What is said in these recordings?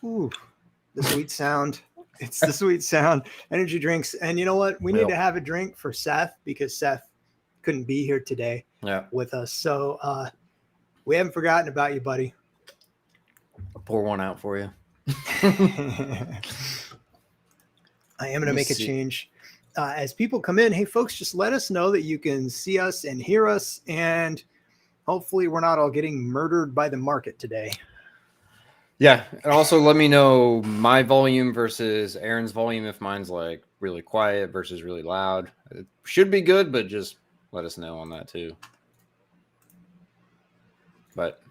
Ooh, the sweet sound. It's the sweet sound. Energy drinks. And you know what? We need to have a drink for Seth because Seth couldn't be here today with us. So we haven't forgotten about you, buddy. I'll pour one out for you. I am going to make a change. As people come in, hey, folks, just let us know that you can see us and hear us. And hopefully we're not all getting murdered by the market today. Yeah. And also let me know my volume versus Aaron's volume if mine's like really quiet versus really loud. It should be good, but just let us know on that too. But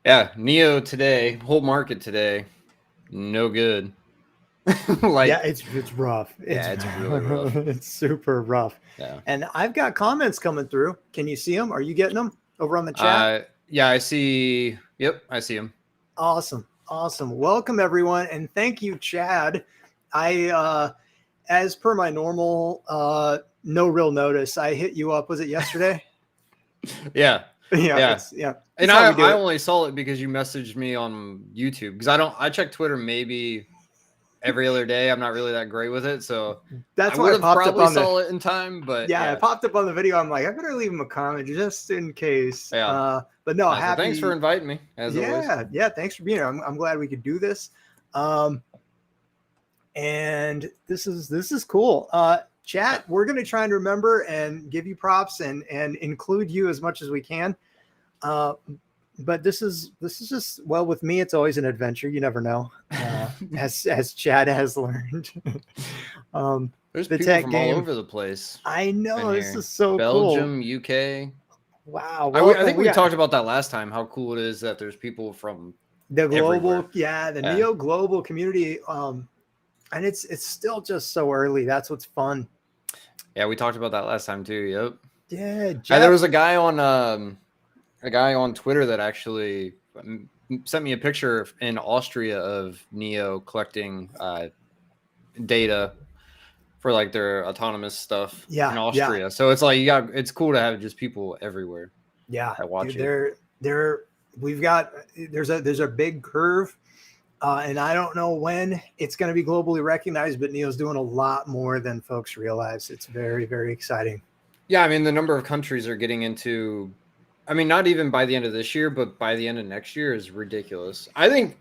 yeah, NEO today, whole market today, no good. Like, yeah, it's rough. It's really rough. It's super rough. Yeah. And I've got comments coming through. Can you see them? Are you getting them over on the chat? Yeah, I see. Yep, I see them. Awesome. Welcome everyone, and thank you, Chad. I as per my normal no real notice, I hit you up. Was it yesterday? Yeah. And I only saw it because you messaged me on YouTube because I check Twitter maybe every other day. I'm not really that great with it, so that's why I probably saw it in time. But yeah, it popped up on the video. I'm like, I better leave him a comment just in case. Yeah. But no, happy. Thanks for inviting me. As always. Yeah. Thanks for being here. I'm glad we could do this. And this is cool. Chat, we're going to try and remember and give you props and include you as much as we can. But this is just, well, with me, it's always an adventure. You never know, as Chad has learned. There's the people from all over the place. I know, this is so Belgium, cool. UK. Wow. I think we talked about that last time, how cool it is that there's people from the global, everywhere. The NEO global community. And it's still just so early. That's what's fun. Yeah, we talked about that last time too. Yep. Yeah. And there was a guy on Twitter that actually sent me a picture in Austria of NEO collecting data for like their autonomous stuff in Austria. Yeah. So it's like it's cool to have just people everywhere. Yeah. That watch it. There's a big curve. And I don't know when it's going to be globally recognized, but NEO's doing a lot more than folks realize. It's very, very exciting. Yeah, I mean, the number of countries are getting into, I mean, not even by the end of this year, but by the end of next year is ridiculous. I think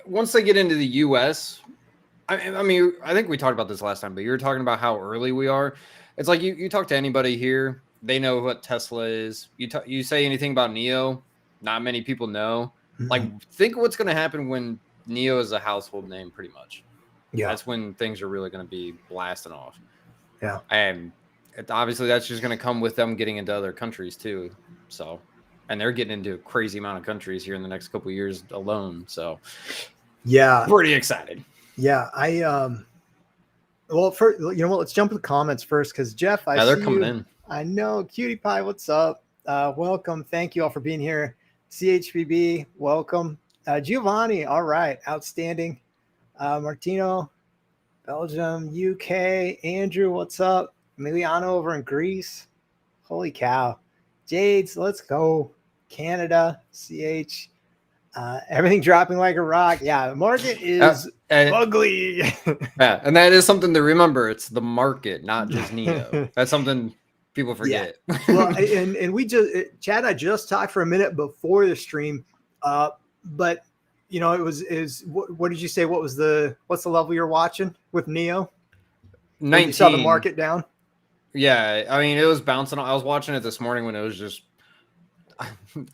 once they get into the U.S., I mean, I think we talked about this last time, but you were talking about how early we are. It's like you talk to anybody here, they know what Tesla is. You say anything about NEO, not many people know. Mm-hmm. Like, think what's going to happen when NEO is a household name, pretty much. Yeah, that's when things are really going to be blasting off. Yeah, and obviously that's just going to come with them getting into other countries too. So, and they're getting into a crazy amount of countries here in the next couple of years alone. So, yeah, pretty excited. Yeah, well, first, you know what? Let's jump to the comments first because Jeff, they're coming in. I know, Cutie Pie, what's up? Welcome, thank you all for being here. CHBB, welcome. Giovanni, all right, outstanding. Martino, Belgium, UK. Andrew, what's up? Emiliano over in Greece. Holy cow. Jades, let's go. Canada, CH. Everything dropping like a rock. Yeah, the market is ugly. Yeah, and that is something to remember. It's the market, not just NEO. That's something people forget. Yeah. Well, and we just, Chad, I just talked for a minute before the stream. But you know, what did you say? What's the level you're watching with NEO? 19. You saw the market down. Yeah, I mean, it was bouncing. I was watching it this morning when it was just.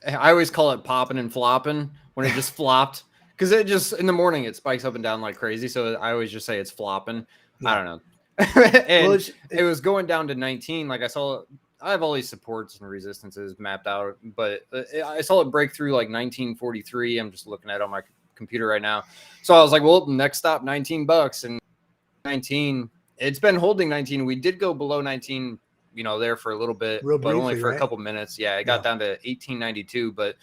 I always call it popping and flopping when it just flopped because it just in the morning it spikes up and down like crazy. So I always just say it's flopping. Yeah. I don't know. And it was going down to 19. Like I have all these supports and resistances mapped out, but I saw it break through like 1943. I'm just looking at it on my computer right now. So I was like, well, next stop, $19 and 19. It's been holding 19. We did go below 19, there for a little bit, but only for a couple minutes. Yeah. It got down to 1892, but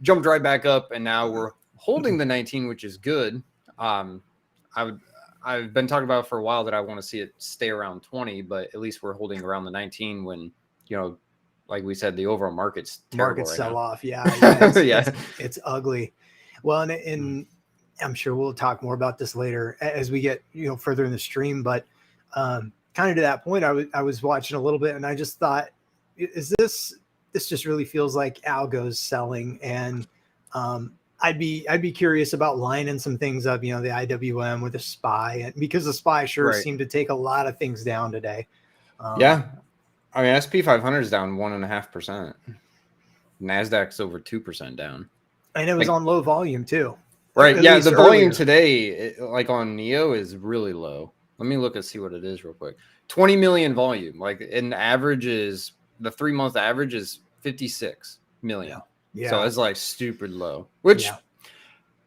jumped right back up. And now we're holding the 19, which is good. I've been talking about for a while that I want to see it stay around 20, but at least we're holding around the 19 when, like we said, the overall market's terrible right sell now. off. Yeah. It's ugly. Well, and I'm sure we'll talk more about this later as we get further in the stream. But kind of to that point, I was watching a little bit, and I just thought, is this just really feels like algo's selling, and I'd be curious about lining some things up, the IWM with the SPY, and because the SPY sure Right. seemed to take a lot of things down today. Yeah, I mean SP 500 is down 1.5%. Nasdaq's over 2% down, and it was on low volume too. Right? At Yeah, least the volume earlier. today, like on Neo, is really low. Let me look and see what it is real quick. 20 million volume. Like in average is the 3-month average is 56 million. Yeah. So it's like stupid low. Which a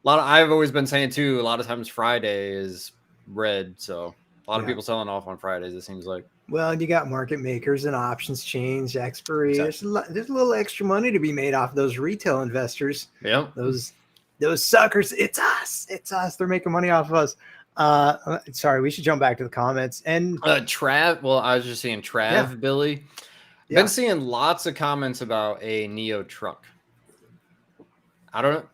lot of, I've always been saying too. A lot of times Friday is red, so a lot of people selling off on Fridays. It seems like. Well, you got market makers and options change, expiry. Exactly. There's a little extra money to be made off those retail investors. Yep. Those suckers. It's us. It's us. They're making money off of us. Sorry, we should jump back to the comments. And Trav. Well, I was just seeing Trav, Billy. Been seeing lots of comments about a Neo truck. I don't know.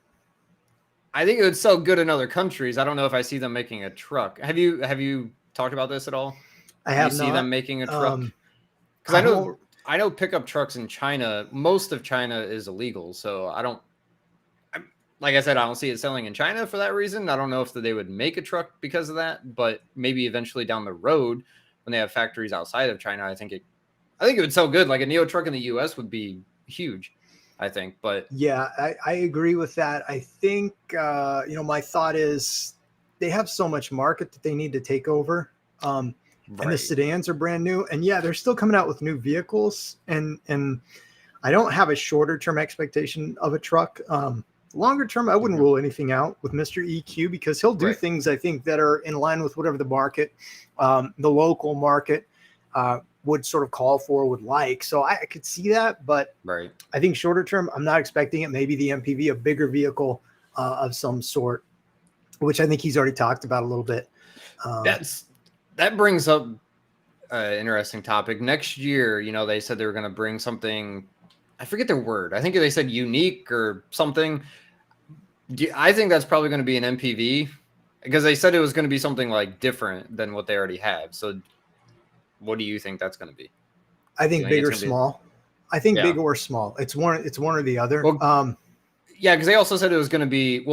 I think it would sell good in other countries. I don't know if I see them making a truck. Have you talked about this at all? I have you not. See them making a truck? Because I know pickup trucks in China. Most of China is illegal, so like I said, I don't see it selling in China for that reason. I don't know if they would make a truck because of that, but maybe eventually down the road when they have factories outside of China, I think it would sell good. Like a Neo truck in the US would be huge, I think. But yeah, I agree with that. I think my thought is they have so much market that they need to take over. And the sedans are brand new, and they're still coming out with new vehicles. And I don't have a shorter term expectation of a truck. Longer term, I wouldn't rule anything out with Mr. EQ because he'll do things I think that are in line with whatever the market, the local market would sort of call for, would like. So I could see that, but I think shorter term, I'm not expecting it. Maybe the MPV, a bigger vehicle of some sort, which I think he's already talked about a little bit. That brings up an interesting topic. Next year, they said they were going to bring something. I forget their word. I think they said unique or something. I think that's probably going to be an MPV because they said it was going to be something like different than what they already have. So what do you think that's going to be? I think big or small. I think big or small. It's one or the other. Well, because they also said it was going to be,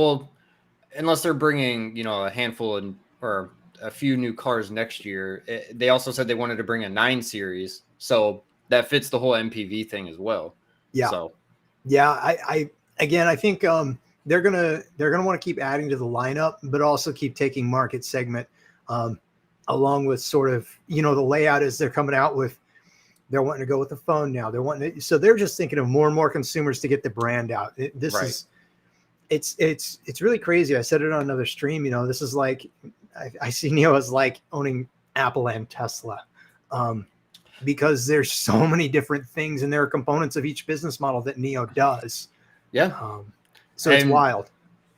unless they're bringing, a handful or a few new cars next year. They also said they wanted to bring a 9 Series. So that fits the whole MPV thing as well. Yeah. So I think they're gonna want to keep adding to the lineup, but also keep taking market segment along with sort of the layout as they're coming out with. They're wanting to go with the phone now. So they're just thinking of more and more consumers to get the brand out. It's really crazy. I said it on another stream. This is like I see Neo as like owning Apple and Tesla. Because there's so many different things and there are components of each business model that Neo does. So it's wild.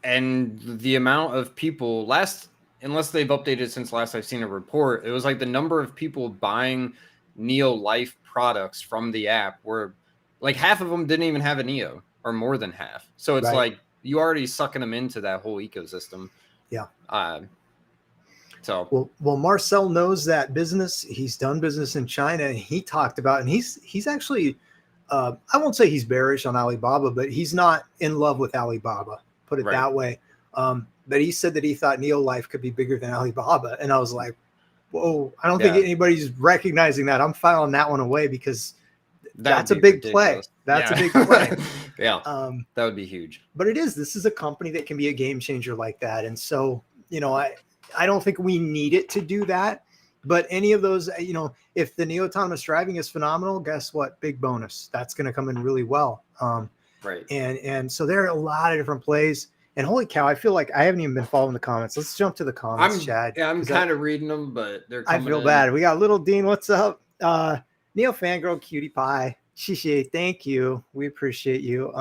And the amount of people unless they've updated since last I've seen a report, it was like the number of people buying Neo Life products from the app were like half of them didn't even have a Neo or more than half. So it's like you already sucking them into that whole ecosystem. Yeah. So well, Marcel knows that business. He's done business in China. He talked about, and he's actually, I won't say he's bearish on Alibaba, but he's not in love with Alibaba. Put it that way. But he said that he thought Neo Life could be bigger than Alibaba, and I was like, whoa! I don't think anybody's recognizing that. I'm filing that one away because that's a big play. That's a big play. That would be huge. But this is a company that can be a game changer like that, and so I don't think we need it to do that, but any of those, if the Neo autonomous driving is phenomenal, guess what? Big bonus. That's going to come in really well. And so there are a lot of different plays. And holy cow, I feel like I haven't even been following the comments. Let's jump to the comments, Chad. Yeah, I'm kind of reading them, but they're coming I feel bad. We got Little Dean. What's up? Neo Fangirl Cutie Pie. Shishi, thank you. We appreciate you.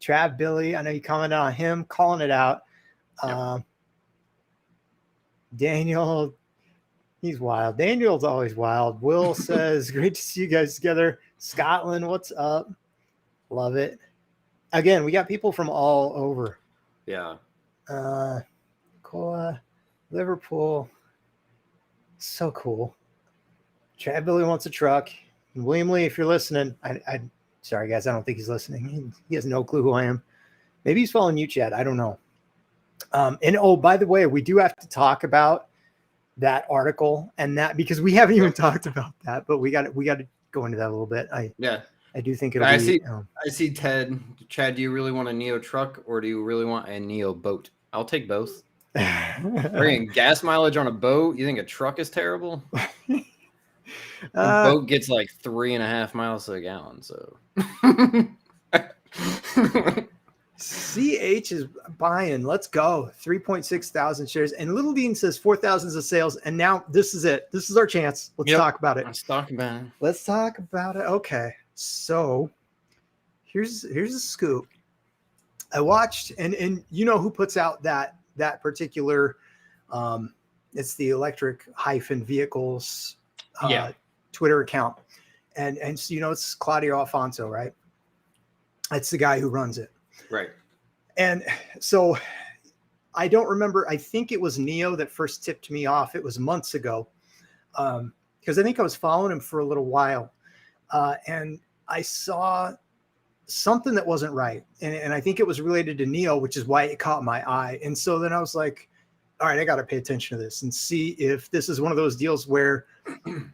Trav Billy, I know you commented on him, calling it out. Daniel, he's wild. Daniel's always wild. Will says, great to see you guys together. Scotland, what's up? Love it. Again, we got people from all over. Yeah. Coca-Cola, Liverpool. So cool. Chad Billy wants a truck. And William Lee, if you're listening, I sorry guys, I don't think he's listening. He has no clue who I am. Maybe he's following you, Chad. I don't know. And oh, by the way, we do have to talk about that article and that because we haven't even talked about that, but we got to go into that a little bit. I do think it'll be. I see Ted. Chad, do you really want a Neo truck or do you really want a Neo boat? I'll take both. Bringing gas mileage on a boat. You think a truck is terrible? A boat gets like 3.5 miles to a gallon. So CH is buying. Let's go. 3.6 thousand shares. And Little Dean says 4,000 of sales. And now this is it. This is our chance. Let's talk about it. Let's talk about it. Let's talk about it. Okay. So here's a scoop. I watched, and you know who puts out that particular it's the electric-vehicles Twitter account. And so, you know, it's Claudio Alfonso, right? That's the guy who runs it. Right. And so I don't remember. I think it was Neo that first tipped me off. It was months ago. Because I think I was following him for a little while. And I saw something that wasn't right. And I think it was related to Neo, which is why it caught my eye. And so then I was like, all right, I got to pay attention to this and see if this is one of those deals where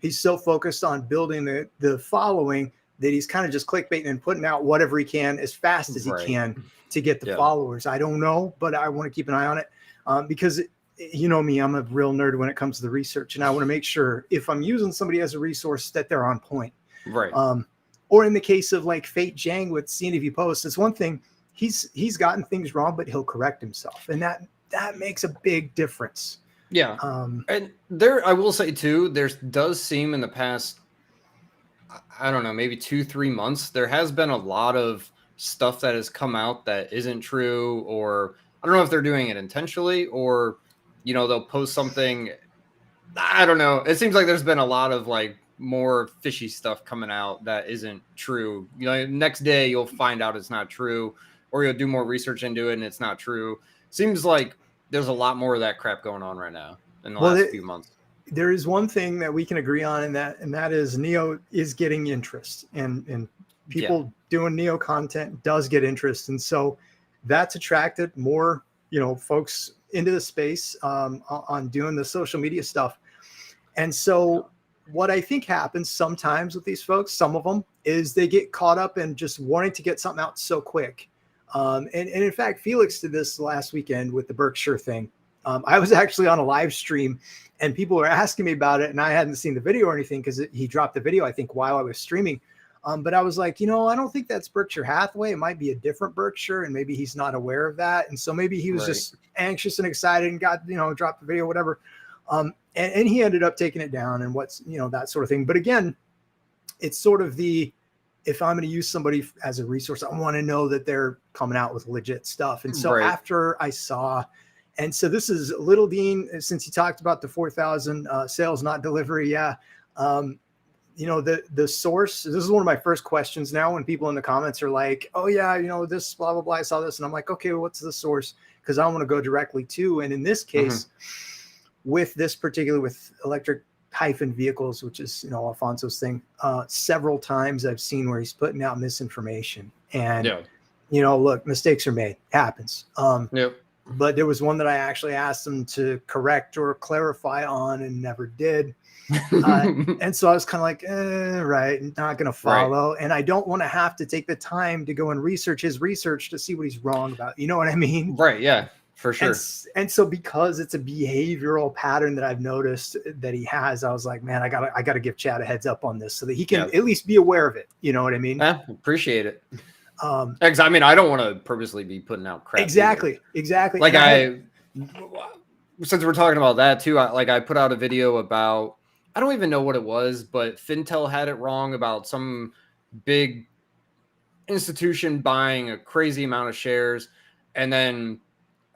he's so focused on building the following that he's kind of just clickbaiting and putting out whatever he can as fast as he can to get the followers. I don't know, but I want to keep an eye on it because you know me, I'm a real nerd when it comes to the research, and I want to make sure if I'm using somebody as a resource that they're on point. Right. Or in the case of like Fate Jang with seeing if he posts, it's one thing. He's gotten things wrong, but he'll correct himself, and that makes a big difference. Yeah. And I will say too, there does seem in the past, I don't know, maybe 2-3 months, there has been a lot of stuff that has come out that isn't true, or I don't know if they're doing it intentionally, or, you know, they'll post something. I don't know. It seems like there's been a lot of like more fishy stuff coming out that isn't true. You know, next day you'll find out it's not true, or you'll do more research into it and it's not true. Seems like there's a lot more of that crap going on right now in the last few months. There is one thing that we can agree on, and that is Neo is getting interest, and people doing Neo content does get interest, and so that's attracted more, you know, folks into the space on doing the social media stuff. And so what I think happens sometimes with these folks, some of them, is they get caught up in just wanting to get something out so quick. And in fact, Felix did this last weekend with the Berkshire thing. I was actually on a live stream and people were asking me about it, and I hadn't seen the video or anything because he dropped the video, I think, while I was streaming. But I was like, you know, I don't think that's Berkshire Hathaway. It might be a different Berkshire, and maybe he's not aware of that. And so maybe he was just anxious and excited and got, you know, dropped the video, whatever. And he ended up taking it down and what's, you know, that sort of thing. But again, it's sort of if I'm going to use somebody as a resource, I want to know that they're coming out with legit stuff. And so after I saw, and so this is Little Dean, since he talked about the 4,000 sales, not delivery. Yeah. You know, the source, this is one of my first questions now when people in the comments are like, oh yeah, you know, this blah, blah, blah, I saw this. And I'm like, okay, well, what's the source? Because I want to go directly to, and in this case, with this particular, with electric-vehicles, which is, you know, Alfonso's thing, several times I've seen where he's putting out misinformation. And, you know, look, mistakes are made, happens. But there was one that I actually asked him to correct or clarify on and never did. And so I was kind of like, right, not going to follow. And I don't want to have to take the time to go and research his research to see what he's wrong about. You know what I mean? Right. Yeah, for sure. And so because it's a behavioral pattern that I've noticed that he has, I was like, man, I gotta give Chad a heads up on this so that he can at least be aware of it. You know what I mean? Yeah, appreciate it. Because I mean, I don't want to purposely be putting out crap. Exactly. Like since we're talking about that too, I put out a video about, I don't even know what it was, but Fintel had it wrong about some big institution buying a crazy amount of shares, and then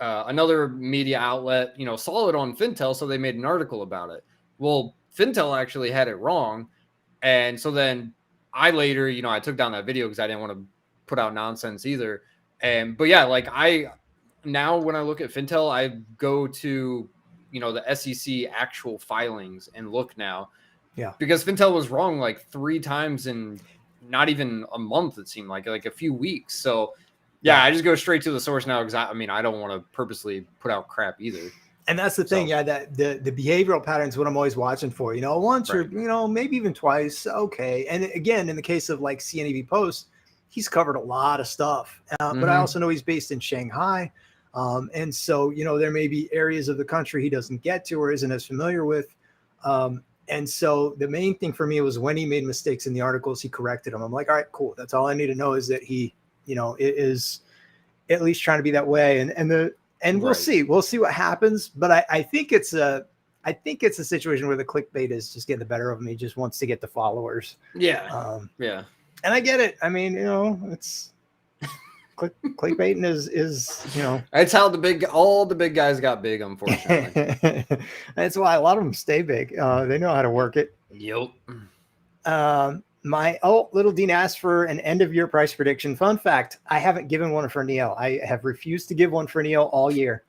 another media outlet, you know, saw it on Fintel, so they made an article about it. Well, Fintel actually had it wrong, and so then I later, you know, I took down that video because I didn't want to put out nonsense either. But yeah, like now when I look at Fintel, I go to, the SEC actual filings and look now. Yeah. Because Fintel was wrong like 3 times in not even a month, it seemed like a few weeks. So, yeah, I just go straight to the source now because I don't want to purposely put out crap either. And that's the thing, that the behavioral patterns, what I'm always watching for, once or, maybe even twice. Okay. And again, in the case of like CNEV Post, he's covered a lot of stuff, but I also know he's based in Shanghai. And so, there may be areas of the country he doesn't get to or isn't as familiar with. And so the main thing for me was when he made mistakes in the articles, he corrected them. I'm like, all right, cool. That's all I need to know is that he, is at least trying to be that way. And we'll see what happens. But I think it's a situation where the clickbait is just getting the better of him. He just wants to get the followers. Yeah. And I get it. I mean, it's clickbaiting is it's how all the big guys got big, unfortunately. That's why a lot of them stay big. They know how to work it. Yep. Little Dean asked for an end of year price prediction. Fun fact, I haven't given one for Neo. I have refused to give one for Neo all year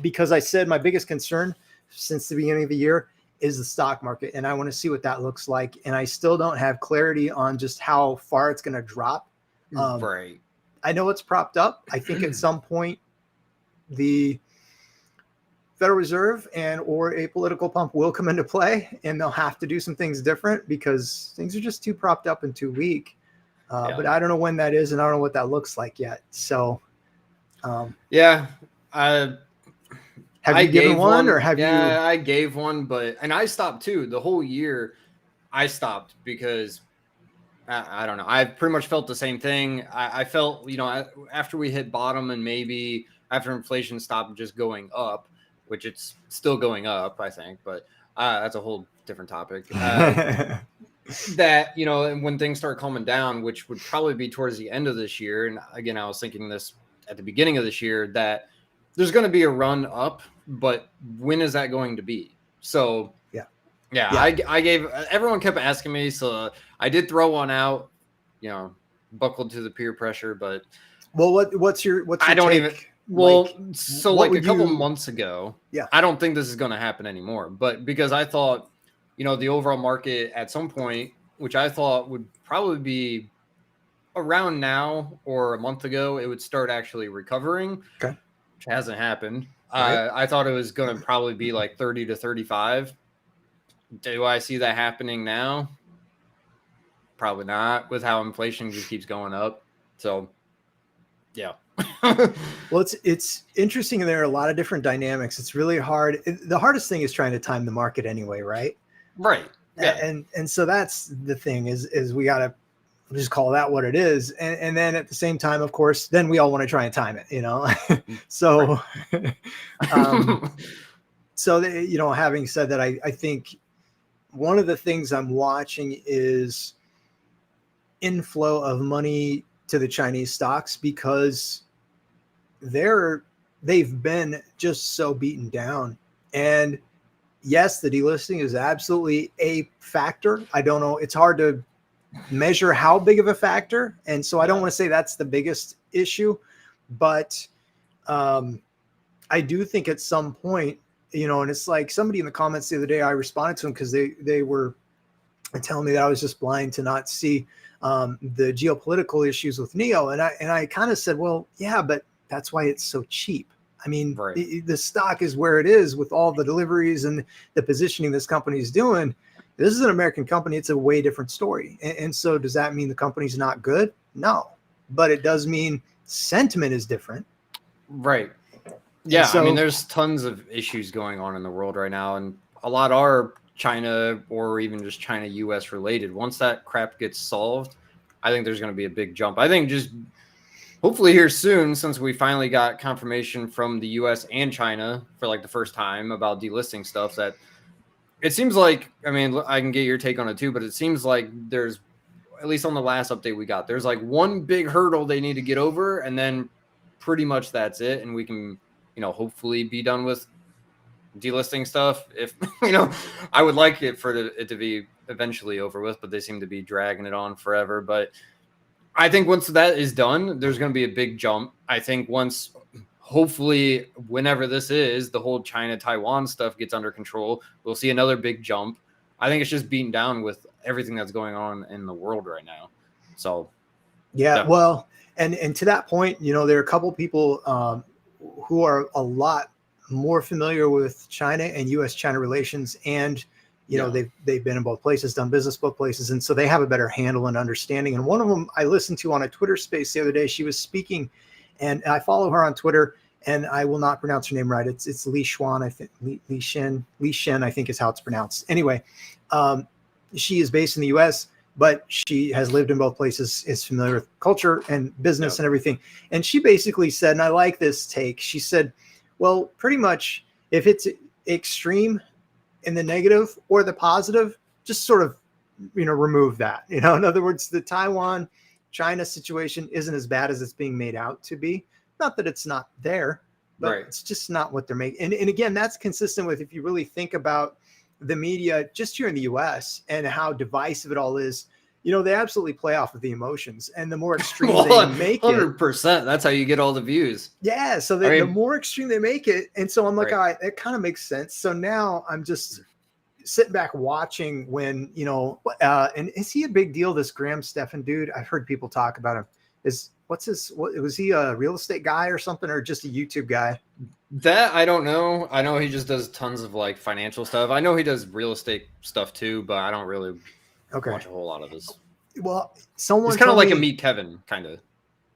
because I said my biggest concern since the beginning of the year is the stock market, and I want to see what that looks like. And I still don't have clarity on just how far it's going to drop. Right. I know it's propped up. I think at some point the Federal Reserve or a political pump will come into play, and they'll have to do some things different because things are just too propped up and too weak. But I don't know when that is, and I don't know what that looks like yet. So, have you given one, or have you? Yeah, I gave one, and I stopped too. The whole year, I stopped because I don't know. I pretty much felt the same thing. I felt, after we hit bottom and maybe after inflation stopped just going up, which it's still going up, I think, but that's a whole different topic. That, when things start calming down, which would probably be towards the end of this year. And again, I was thinking this at the beginning of this year, that there's going to be a run up, but when is that going to be? So I gave, everyone kept asking me, so I did throw one out, buckled to the peer pressure, but what's your I don't take? Even a couple months ago, yeah, I don't think this is going to happen anymore, but because I thought, the overall market at some point, which I thought would probably be around now or a month ago, it would start actually recovering, which hasn't happened. Right. I thought it was going to probably be like 30 to 35. Do I see that happening now? Probably not, with how inflation just keeps going up. So, yeah. Well, it's interesting. There are a lot of different dynamics. It's really hard. The hardest thing is trying to time the market anyway, right? Right. Yeah. And so that's the thing is we got to just call that what it is. And then at the same time, of course, then we all want to try and time it, so, having said that, I think one of the things I'm watching is inflow of money to the Chinese stocks because they've been just so beaten down. And yes, the delisting is absolutely a factor. I don't know. It's hard to measure how big of a factor. And so I don't want to say that's the biggest issue, but I do think at some point, and it's like somebody in the comments the other day, I responded to them because they were telling me that I was just blind to not see the geopolitical issues with Neo. And I kind of said, well, yeah, but that's why it's so cheap. I mean, right. The stock is where it is with all the deliveries and the positioning this company is doing. This is an American company. It's a way different story. And so does that mean the company's not good? No, but it does mean sentiment is different. Right. Yeah. So, I mean, there's tons of issues going on in the world right now, and a lot are China or even just China-US related. Once that crap gets solved, I think there's going to be a big jump. I think just hopefully here soon, since we finally got confirmation from the US and China for like the first time about delisting stuff, that it seems like, I mean, I can get your take on it too, but it seems like there's, at least on the last update we got, there's like one big hurdle they need to get over, and then pretty much that's it. And we can, hopefully be done with delisting stuff. If, I would like it for it to be eventually over with, but they seem to be dragging it on forever. But I think once that is done, there's going to be a big jump. I think once, hopefully whenever this is, the whole China-Taiwan stuff gets under control, we'll see another big jump. I think it's just beaten down with everything that's going on in the world right now. So, yeah, well, and to that point, you know, there are a couple people who are a lot more familiar with China and U.S.-China relations, and you know, they've been in both places, done business both places, and so they have a better handle and understanding. And one of them I listened to on a Twitter space the other day. She was speaking, and I follow her on Twitter, and I will not pronounce her name right. It's Li Xuan, I think. Li Shen, I think is how it's pronounced. Anyway, she is based in the U.S., but she has lived in both places, is familiar with culture and business and everything. And she basically said, and I like this take, she said, well, pretty much if it's extreme in the negative or the positive, just sort of, you know, remove that. You know, in other words, the Taiwan China situation isn't as bad as it's being made out to be. Not that it's not there, but it's just not what they're making. And again, that's consistent with, if you really think about the media just here in the US and how divisive it all is, you know, they absolutely play off of the emotions, and the more extreme they make 100%, that's how you get all the views. Yeah. So the more extreme they make it. And so I'm like, all right, that kind of makes sense. So now I'm just sitting back watching when, you know, and is he a big deal? This Graham Stephan dude, I've heard people talk about him. Was he a real estate guy or something, or just a YouTube guy? That I don't know. I know he just does tons of like financial stuff. I know he does real estate stuff too, but I don't really watch a whole lot of his. Well, someone he's kind of like a Meet Kevin kind of.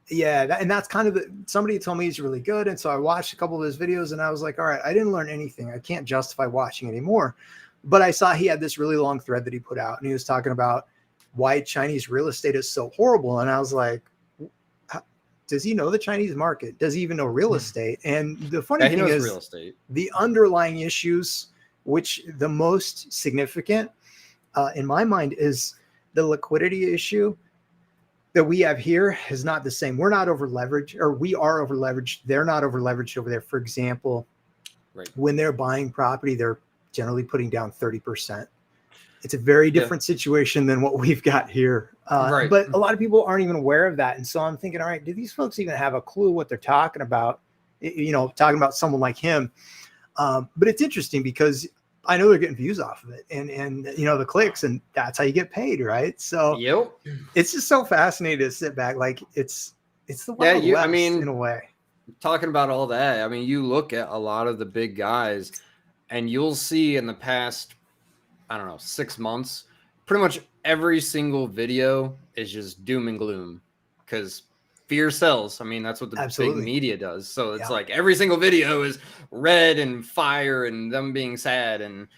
Yeah, and that's kind of somebody told me he's really good, and so I watched a couple of his videos, and I was like, all right, I didn't learn anything. I can't justify watching anymore. But I saw he had this really long thread that he put out, and he was talking about why Chinese real estate is so horrible, and I was like, does he know the Chinese market? Does he even know real estate? And the funny thing is, real estate. The underlying issues, which the most significant in my mind is the liquidity issue that we have here is not the same. We're not over leveraged, or we are over leveraged. They're not over leveraged over there. For example, when they're buying property, they're generally putting down 30%. It's a very different situation than what we've got here. But a lot of people aren't even aware of that. And so I'm thinking, all right, do these folks even have a clue what they're talking about? You know, talking about someone like him. But it's interesting because I know they're getting views off of it and you know, the clicks, and that's how you get paid, right? So it's just so fascinating to sit back. Like it's the Wild West, I mean, in a way. Talking about all that, I mean, you look at a lot of the big guys and you'll see in the past, I don't know, 6 months, pretty much every single video is just doom and gloom because fear sells. I mean, that's what the big media does. So it's like every single video is red and fire and them being sad. And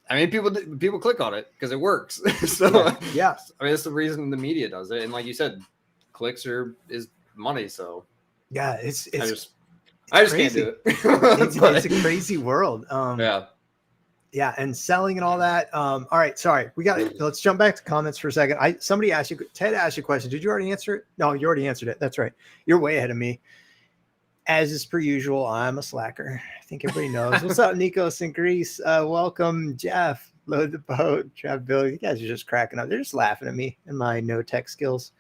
I mean, people click on it because it works. So I mean, that's the reason the media does it. And like you said, clicks is money. So I just can't do it. It's a crazy world. Yeah, and selling and all that. All right, sorry. Let's jump back to comments for a second. Ted asked you a question. Did you already answer it? No, you already answered it. That's right. You're way ahead of me. As is per usual, I'm a slacker. I think everybody knows. What's up, Nikos in Greece? Welcome, Jeff. Load the boat. Trav Bill. You guys are just cracking up. They're just laughing at me and my no tech skills.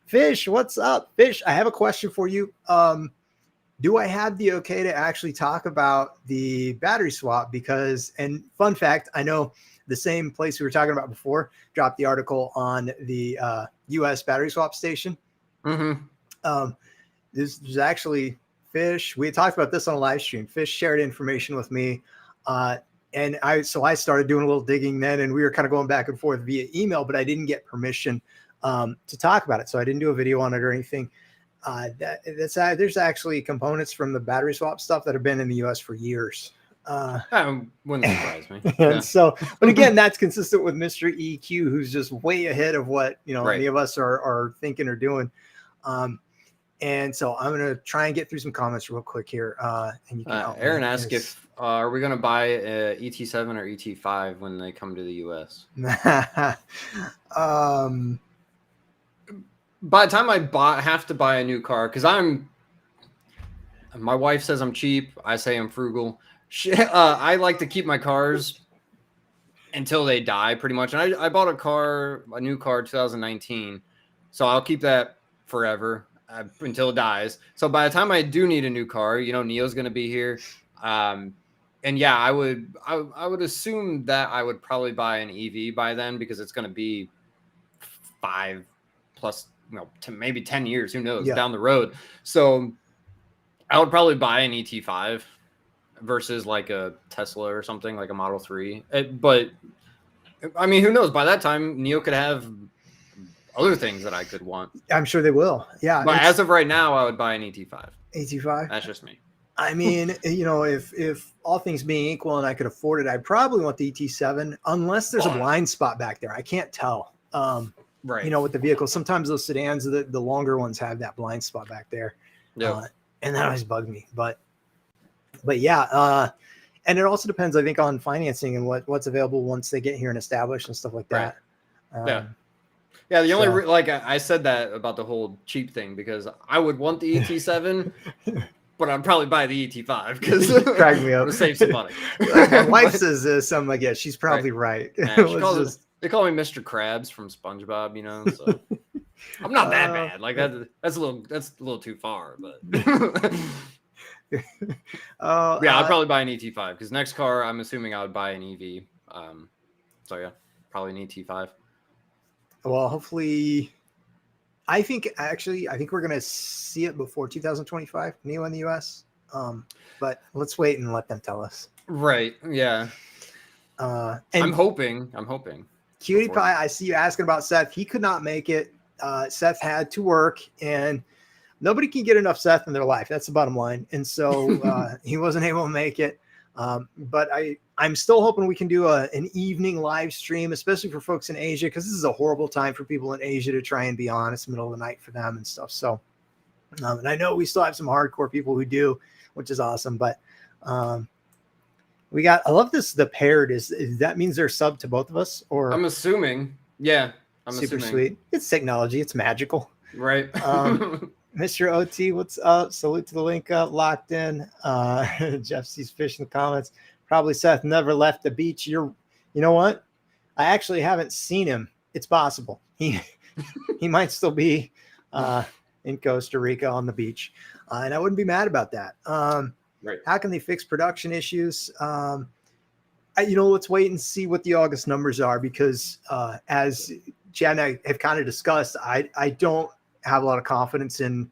Fish, what's up? Fish, I have a question for you. Do I have the okay to actually talk about the battery swap? Because, and fun fact, I know the same place we were talking about before dropped the article on the US battery swap station. This is actually Fish. We had talked about this on a live stream. Fish shared information with me. And I started doing a little digging then, and we were kind of going back and forth via email, but I didn't get permission to talk about it. So I didn't do a video on it or anything. There's actually components from the battery swap stuff that have been in the US for years. Wouldn't surprise me. And so, but again, that's consistent with Mr. EQ, who's just way ahead of what, you know, any of us are thinking or doing. And so I'm going to try and get through some comments real quick here. And you can Aaron asked if, are we going to buy ET7 or ET5 when they come to the US? By the time I have to buy a new car, because my wife says I'm cheap. I say I'm frugal. I like to keep my cars until they die, pretty much. And I bought a new car, 2019. So I'll keep that forever. until it dies. So by the time I do need a new car, Neo's going to be here. And yeah, I would assume that I would probably buy an EV by then, because it's going to be 5 plus, to maybe 10 years, who knows, down the road. So I would probably buy an ET5 versus like a Tesla or something, like a Model 3. But I mean, who knows? By that time, Neo could have other things that I could want. I'm sure they will. Yeah. But as of right now, I would buy an ET5. ET5? That's just me. I mean, if all things being equal and I could afford it, I'd probably want the ET7, unless there's a blind spot back there. I can't tell. Right. With the vehicle, sometimes those sedans, the longer ones, have that blind spot back there. Yeah. And that always bugged me. But yeah. And it also depends, I think, on financing and what's available once they get here and established and stuff like that. Right. Yeah. The only like I said that about the whole cheap thing, because I would want the ET7, but I'd probably buy the ET5 because crack me up to save some money. My wife says this. I'm like, yeah, she's probably right. Yeah, they call me Mr. Krabs from SpongeBob, so I'm not that bad. Like that's a little too far, but yeah, I'd probably buy an ET5, because next car I'm assuming I would buy an EV. So yeah, probably an ET5. Well, hopefully, I think we're gonna see it before 2025, Neo in the US. But let's wait and let them tell us. Right. Yeah. And I'm hoping. Cutie Pie, I see you asking about Seth. He could not make it. Seth had to work, and nobody can get enough Seth in their life. That's the bottom line. And so he wasn't able to make it. But I'm still hoping we can do an evening live stream, especially for folks in Asia, because this is a horrible time for people in Asia to try and be on. It's the middle of the night for them and stuff. So, and I know we still have some hardcore people who do, which is awesome. But I love this. The paired is that means they're sub to both of us, or I'm assuming. Yeah. Super sweet. It's technology. It's magical. Right. Mr. OT, what's up? Salute to the link up, locked in. Jeff sees fish in the comments. Probably Seth never left the beach. You know what? I actually haven't seen him. It's possible. He might still be in Costa Rica on the beach. And I wouldn't be mad about that. Right. How can they fix production issues? Let's wait and see what the August numbers are, because as Chad and I have kind of discussed, I don't have a lot of confidence in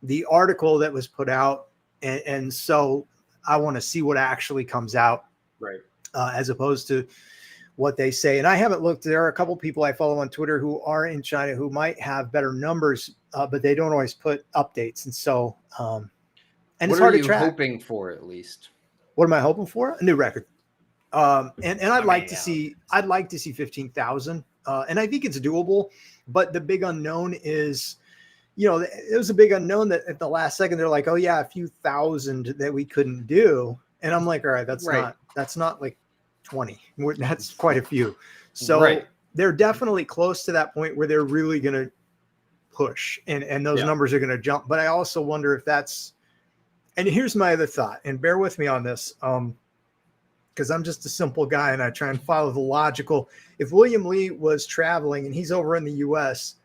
the article that was put out. And so I want to see what actually comes out, right? As opposed to what they say. And I haven't looked. There are a couple people I follow on Twitter who are in China who might have better numbers, but they don't always put updates. And so, and it's hard to track. What are you hoping for, at least? What am I hoping for? A new record. And I'd like to see 15,000. And I think it's doable, but the big unknown is, it was a big unknown that at the last second, they're like, oh yeah, a few thousand that we couldn't do. And I'm like, all right, that's not like 20. That's quite a few. So they're definitely close to that point where they're really going to push and those numbers are going to jump. But I also wonder if that's, and here's my other thought, and bear with me on this. Because I'm just a simple guy and I try and follow the logical. If William Lee was traveling and he's over in the US,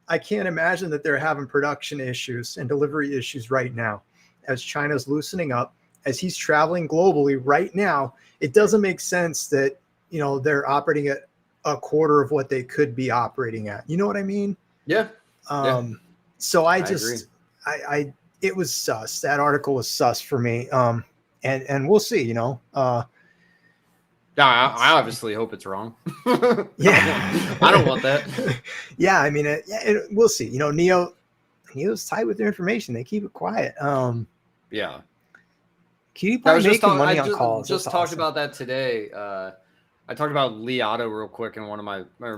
I can't imagine that they're having production issues and delivery issues right now. As China's loosening up, as he's traveling globally right now, it doesn't make sense that, they're operating at a quarter of what they could be operating at. You know what I mean? Yeah. So I it was sus. That article was sus for me. And we'll see, I obviously hope it's wrong. Yeah. I don't want that. Yeah, I mean, we'll see. Neo's tight with their information. They keep it quiet. Yeah. Cutie Pie making money on calls. Just talked about that today. I talked about Li Auto real quick in one of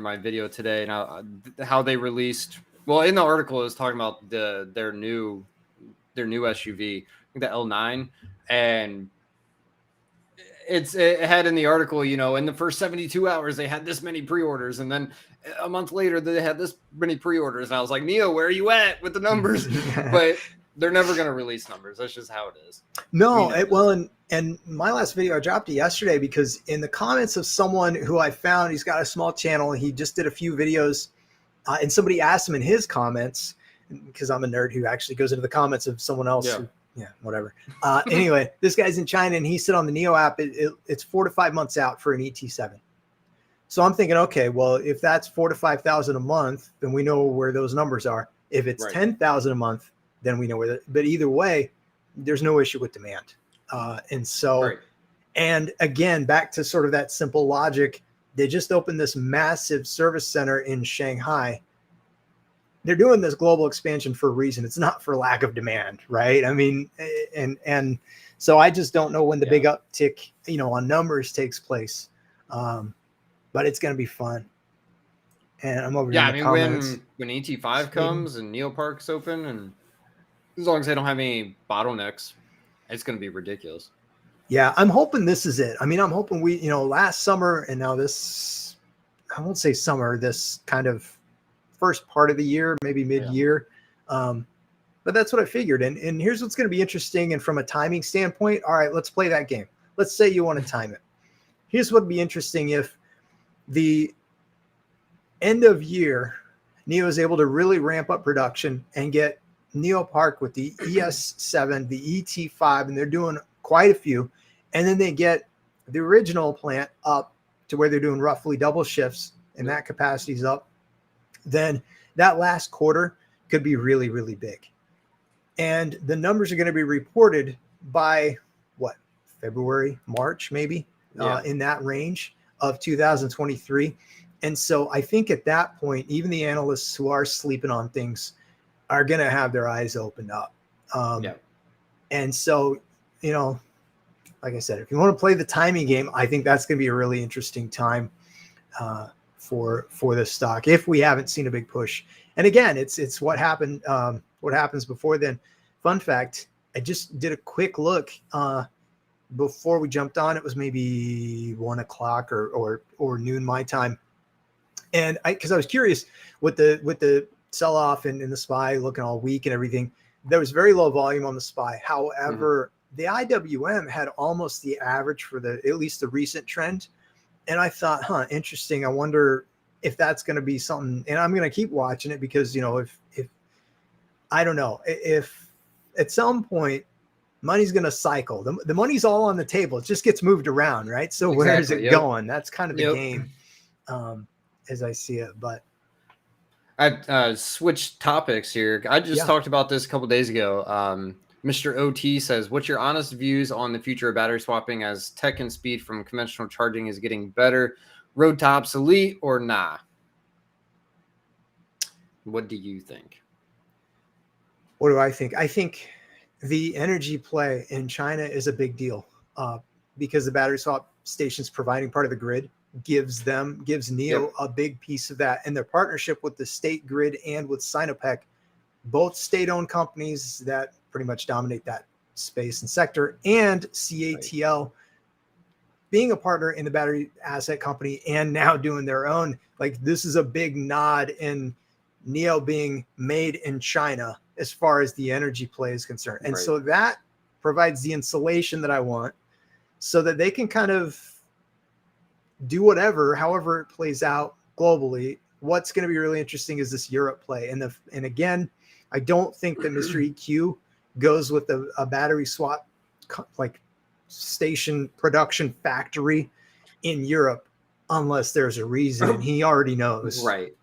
my video today, and how they released. Well, in the article, it was talking about their new SUV, I think the L9, and it had in the article, in the first 72 hours, they had this many pre-orders. And then a month later, they had this many pre-orders. And I was like, Neo, where are you at with the numbers? But they're never going to release numbers. That's just how it is. No, and my last video, I dropped it yesterday because in the comments of someone who I found, he's got a small channel. He just did a few videos and somebody asked him in his comments, because I'm a nerd who actually goes into the comments of someone else. Yeah. Who, yeah, whatever. Anyway, this guy's in China and he said on the Neo app, it's 4 to 5 months out for an ET7. So I'm thinking, okay, well, if that's 4 to 5,000 a month, then we know where those numbers are. If it's 10,000 a month, then we know where. But either way, there's no issue with demand. And so, and again, back to sort of that simple logic, they just opened this massive service center in Shanghai. They're doing this global expansion for a reason. It's not for lack of demand, right? I mean, and so I just don't know when the big uptick, on numbers takes place. But it's going to be fun. And I'm over here in the comments. When ET5 comes and Neopark's open, and as long as they don't have any bottlenecks, it's going to be ridiculous. Yeah, I'm hoping this is it. I mean, I'm hoping we, last summer and now this, I won't say summer, this kind of first part of the year, maybe mid-year. But that's what I figured. And here's what's going to be interesting. And from a timing standpoint, all right, let's play that game. Let's say you want to time it. Here's what would be interesting if the end of year, Neo is able to really ramp up production and get Neo Park with the ES7, the ET5, and they're doing quite a few. And then they get the original plant up to where they're doing roughly double shifts and that capacity is up. Then that last quarter could be really, really big. And the numbers are going to be reported by what, February, March, maybe in that range of 2023. And so I think at that point, even the analysts who are sleeping on things are going to have their eyes opened up. And so, like I said, if you want to play the timing game, I think that's going to be a really interesting time for this stock if we haven't seen a big push. And again, it's what happened, what happens before then. Fun fact, I just did a quick look before we jumped on. It was maybe 1 o'clock or noon my time. And because I was curious with the sell-off and the SPY looking all weak and everything, there was very low volume on the SPY. However, the IWM had almost the average for at least the recent trend. And I thought, interesting. I wonder if that's going to be something, and I'm going to keep watching it because, if I don't know, if at some point money's going to cycle, the money's all on the table. It just gets moved around, right? So where is it going? That's kind of the game as I see it. But I switched topics here. I just talked about this a couple days ago. Mr. OT says, what's your honest views on the future of battery swapping as tech and speed from conventional charging is getting better? Road to obsolete or nah? What do you think? What do I think? I think the energy play in China is a big deal because the battery swap stations providing part of the grid gives Neo a big piece of that. And their partnership with the state grid and with Sinopec, both state-owned companies that pretty much dominate that space and sector, and CATL being a partner in the battery asset company and now doing their own. Like, this is a big nod in Neo being made in China as far as the energy play is concerned. And so that provides the insulation that I want so that they can kind of do however it plays out globally. What's going to be really interesting is this Europe play. And again, I don't think that Mr. EQ goes with a battery swap like station production factory in Europe unless there's a reason. He already knows. Right.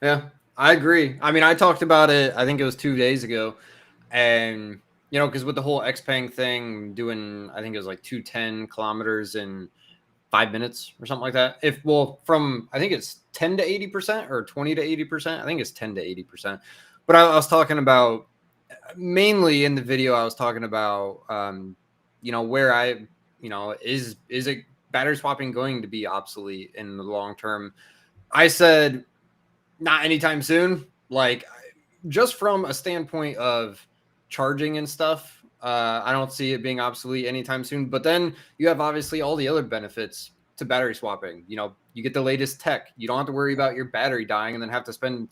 Yeah, I agree. I mean, I talked about it, I think it was 2 days ago. And, because with the whole Xpeng thing, doing, I think it was like 210 kilometers in 5 minutes or something like that. I think it's 10 to 80% or 20 to 80%. I think it's 10 to 80%. But I was talking about, mainly in the video, I was talking about, where is it battery swapping going to be obsolete in the long term? I said, not anytime soon. Like, just from a standpoint of charging and stuff, I don't see it being obsolete anytime soon. But then you have obviously all the other benefits to battery swapping. You get the latest tech. You don't have to worry about your battery dying and then have to spend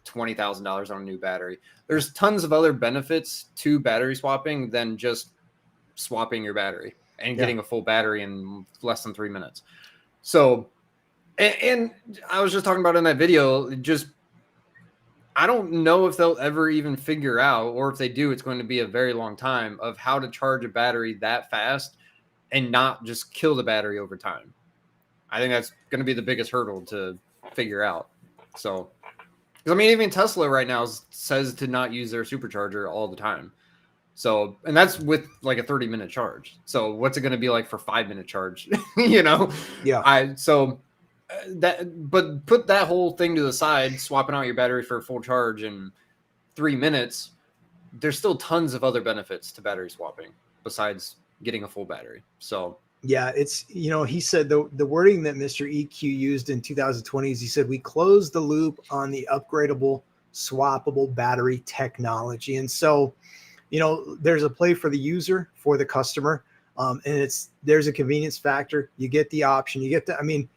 $20,000 on a new battery. There's tons of other benefits to battery swapping than just swapping your battery and getting a full battery in less than 3 minutes. So, and I was just talking about in that video, I don't know if they'll ever even figure out, or if they do, it's going to be a very long time, of how to charge a battery that fast and not just kill the battery over time. I think that's going to be the biggest hurdle to figure out. So, because I mean, even Tesla right now says to not use their supercharger all the time. So, and that's with like a 30-minute charge. So, what's it going to be like for 5-minute charge? you know, Yeah. but put that whole thing to the side, swapping out your battery for a full charge in 3 minutes. There's still tons of other benefits to battery swapping besides getting a full battery. So, yeah, it's, he said the wording that Mr. EQ used in 2020 is, he said, we closed the loop on the upgradable, swappable battery technology. And so, there's a play for the user, for the customer. And there's a convenience factor. You get the option,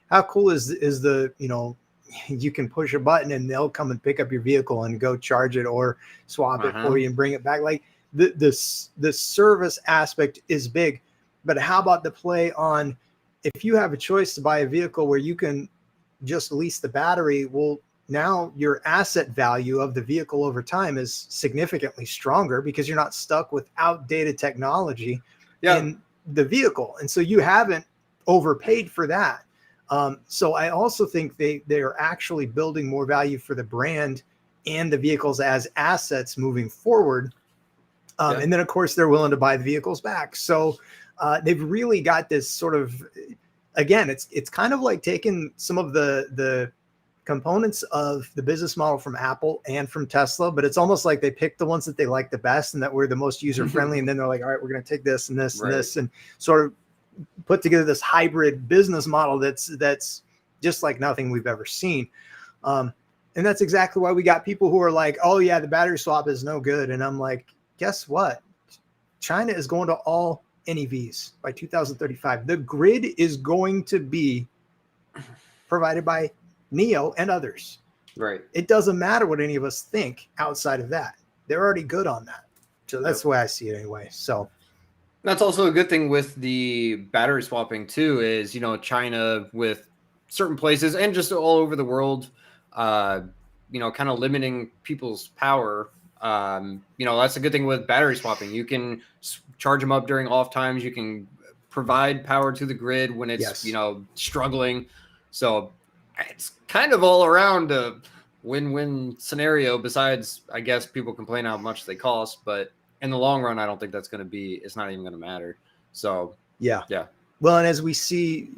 how cool is the, you can push a button and they'll come and pick up your vehicle and go charge it or swap it for you and bring it back. Like the service aspect is big. But how about the play on, if you have a choice to buy a vehicle where you can just lease the battery, well, now your asset value of the vehicle over time is significantly stronger because you're not stuck with outdated technology in the vehicle. And so you haven't overpaid for that. So I also think they are actually building more value for the brand and the vehicles as assets moving forward. And then, of course, they're willing to buy the vehicles back. So they've really got this sort of, again, it's kind of like taking some of the components of the business model from Apple and from Tesla, but it's almost like they picked the ones that they like the best and that were the most user friendly. And then they're like, all right, we're going to take this and this and this, and sort of put together this hybrid business model that's just like nothing we've ever seen. And that's exactly why we got people who are like, oh yeah, the battery swap is no good. And I'm like, guess what? China is going to all NEVs by 2035. The grid is going to be provided by NIO and others. Right. It doesn't matter what any of us think outside of that. They're already good on that. So that's the way I see it anyway. So that's also a good thing with the battery swapping too, is, China with certain places and just all over the world, kind of limiting people's power. That's a good thing with battery swapping. You can charge them up during off times. You can provide power to the grid when it's, struggling. So it's kind of all around a win-win scenario, besides, I guess, people complain how much they cost. But in the long run, I don't think it's not even going to matter. So, yeah. Well, and as we see,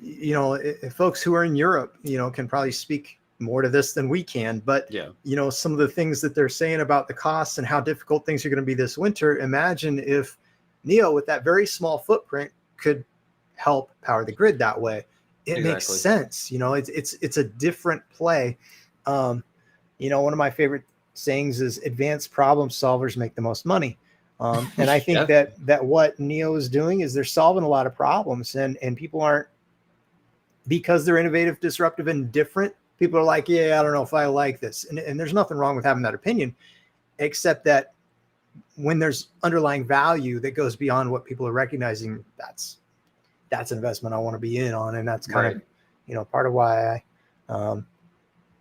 folks who are in Europe, can probably speak more to this than we can, but some of the things that they're saying about the costs and how difficult things are going to be this winter. Imagine if NIO, with that very small footprint, could help power the grid that way. It makes sense. It's a different play. One of my favorite sayings is advanced problem solvers make the most money. And I think that what NIO is doing is they're solving a lot of problems, and people aren't, because they're innovative, disruptive, and different. People are like, yeah, I don't know if I like this. And there's nothing wrong with having that opinion, except that when there's underlying value that goes beyond what people are recognizing, that's an investment I want to be in on. And that's kind of, part of why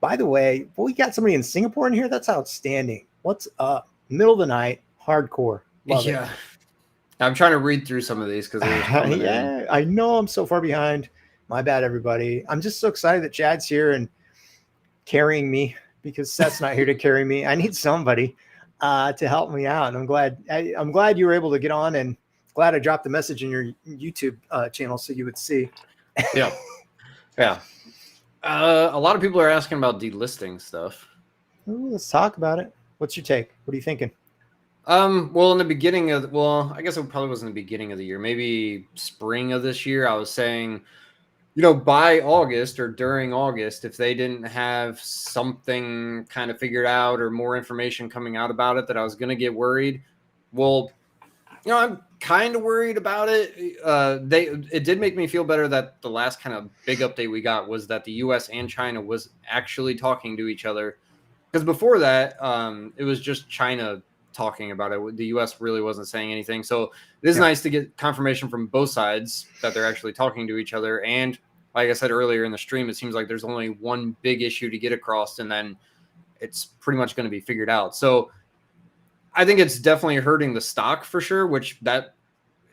by the way, we got somebody in Singapore in here. That's outstanding. What's up? Middle of the night, hardcore. Love it. I'm trying to read through some of these because I know I'm so far behind. My bad, everybody. I'm just so excited that Chad's here and carrying me, because Seth's not here to carry me. I need somebody to help me out. And I'm glad you were able to get on, and glad I dropped the message in your YouTube channel so you would see. Yeah. A lot of people are asking about delisting stuff. Ooh, let's talk about it. What's your take? What are you thinking? Well, in the beginning of, I guess it probably wasn't the beginning of the year, maybe spring of this year, I was saying, by August or during August, if they didn't have something kind of figured out or more information coming out about it, that I was going to get worried. Well, I'm kind of worried about it. It did make me feel better that the last kind of big update we got was that the US and China was actually talking to each other. Because before that, it was just China talking about it. The US really wasn't saying anything. So it is nice to get confirmation from both sides that they're actually talking to each other. And like I said earlier in the stream, it seems like there's only one big issue to get across, and then it's pretty much going to be figured out. So I think it's definitely hurting the stock for sure, which that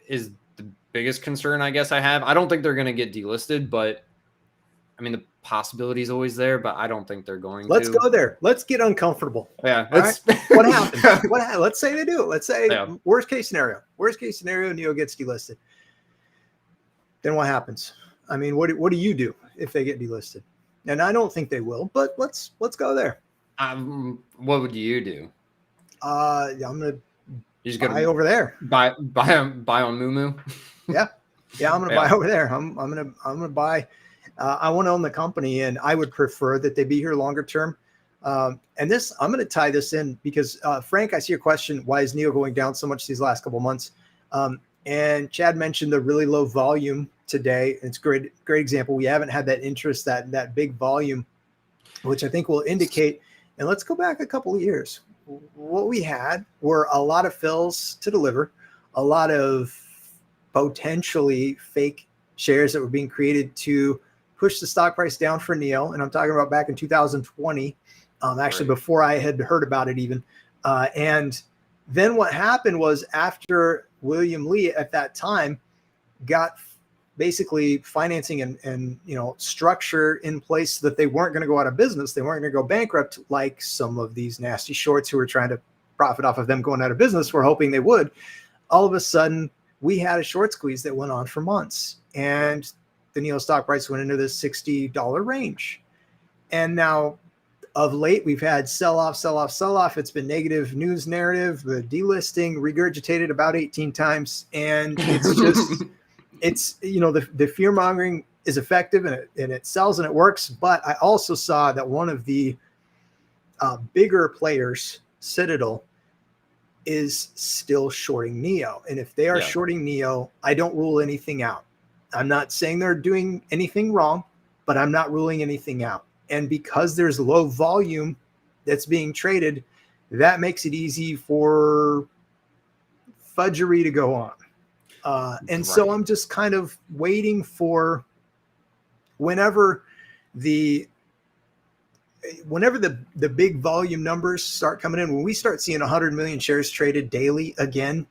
is the biggest concern I guess I have. I don't think they're going to get delisted, but I mean, the possibility is always there, but I don't think they're going Let's to. go there. Let's get uncomfortable. Yeah. All right. What happens? Let's say they do. Let's say worst case scenario, NEO gets delisted. Then what happens? I mean, what do you do if they get delisted? And I don't think they will, but let's go there. What would you do? I'm gonna buy over there. Buy on Moo. Yeah, I'm gonna buy over there. I'm gonna buy. I want to own the company, and I would prefer that they be here longer term. And this, I'm going to tie this in because Frank, I see your question. Why is NEO going down so much these last couple of months? And Chad mentioned the really low volume today. It's great example. We haven't had that interest, that big volume, which I think will indicate. And let's go back a couple of years. What we had were a lot of fills to deliver, a lot of potentially fake shares that were being created to push the stock price down for NEO. And I'm talking about back in 2020, actually before I had heard about it even. And then what happened was after William Lee at that time got basically financing and structure in place so that they weren't going to go out of business. They weren't going to go bankrupt like some of these nasty shorts who were trying to profit off of them going out of business were hoping they would. All of a sudden, we had a short squeeze that went on for months. And the NEO stock price went into the $60 range. And now of late, we've had sell off. It's been negative news narrative, the delisting regurgitated about 18 times. And it's just, the fear mongering is effective and it sells and it works. But I also saw that one of the bigger players, Citadel, is still shorting NEO. And if they are shorting NEO, I don't rule anything out. I'm not saying they're doing anything wrong, but I'm not ruling anything out. And because there's low volume that's being traded, that makes it easy for fudgery to go on. So I'm just kind of waiting for whenever the big volume numbers start coming in, when we start seeing 100 million shares traded daily again,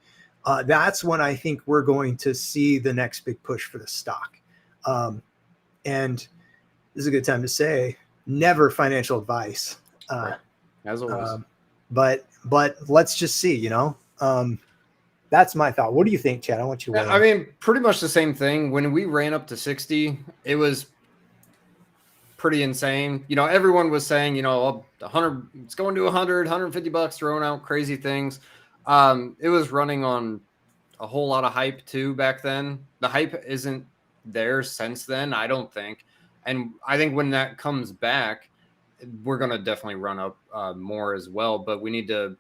that's when I think we're going to see the next big push for the stock. And this is a good time to say, never financial advice. As always. But let's just see, that's my thought. What do you think, Chad? I want you to weigh in. I mean, pretty much the same thing. When we ran up to 60, it was pretty insane. Everyone was saying, 100, it's going to 100, 150 bucks, throwing out crazy things. It was running on a whole lot of hype too back then. The hype isn't there since then, I don't think. And I think when that comes back, we're going to definitely run up more as well. But we need to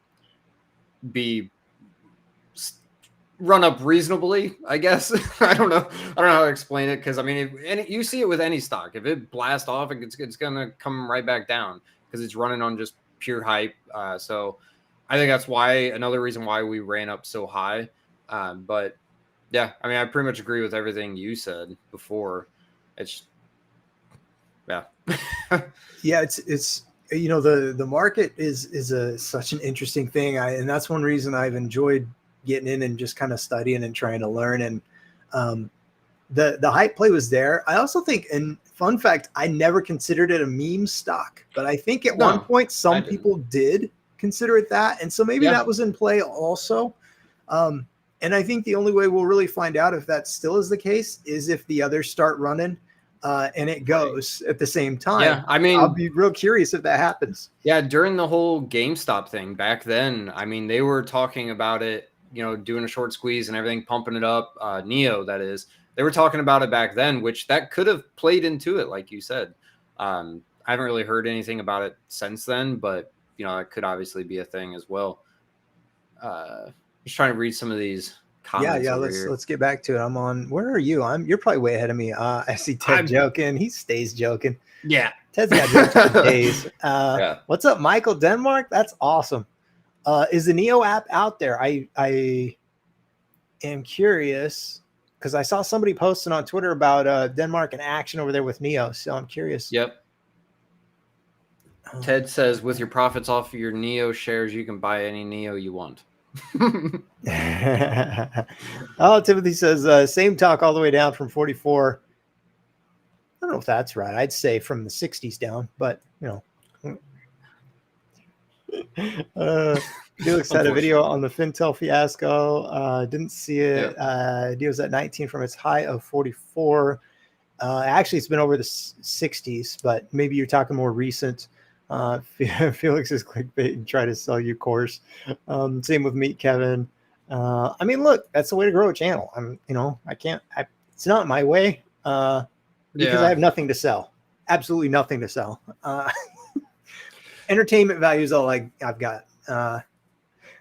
run up reasonably, I guess. I don't know how to explain it, because I mean, you see it with any stock. If it blasts off, it's going to come right back down because it's running on just pure hype. So I think that's another reason why we ran up so high. But yeah, I mean, I pretty much agree with everything you said before. It's it's the market is such an interesting thing. And that's one reason I've enjoyed getting in and just kind of studying and trying to learn. And the hype play was there. I also think, and fun fact, I never considered it a meme stock, but I think at one point some people did consider it that. And so maybe that was in play also. And I think the only way we'll really find out if that still is the case is if the others start running and it goes at the same time. Yeah, I mean, I'll be real curious if that happens. Yeah, during the whole GameStop thing back then, I mean, they were talking about it, doing a short squeeze and everything, pumping it up. NEO, that is. They were talking about it back then, which that could have played into it, like you said. I haven't really heard anything about it since then, but, that could obviously be a thing as well. Just trying to read some of these comments. Yeah. Let's get back to it. I'm on. Where are you? You're probably way ahead of me. I see Ted joking. He stays joking. Yeah. Ted's got jokes for days. What's up, Michael Denmark? That's awesome. Is the NEO app out there? I am curious because I saw somebody posting on Twitter about Denmark and action over there with NEO. So I'm curious. Yep. Ted says, with your profits off your Neo shares, you can buy any Neo you want. Oh, Timothy says, same talk all the way down from 44. I don't know if that's right. I'd say from the 60s down, but Felix had a video on the Fintel fiasco. Didn't see it. It was at 19 from its high of 44. Actually, it's been over the 60s, but maybe you're talking more recent. Felix is clickbait and try to sell you course. Same with Meet Kevin. I mean, look, that's the way to grow a channel. It's not my way because I have nothing to sell. Absolutely nothing to sell. Entertainment value is all I've got.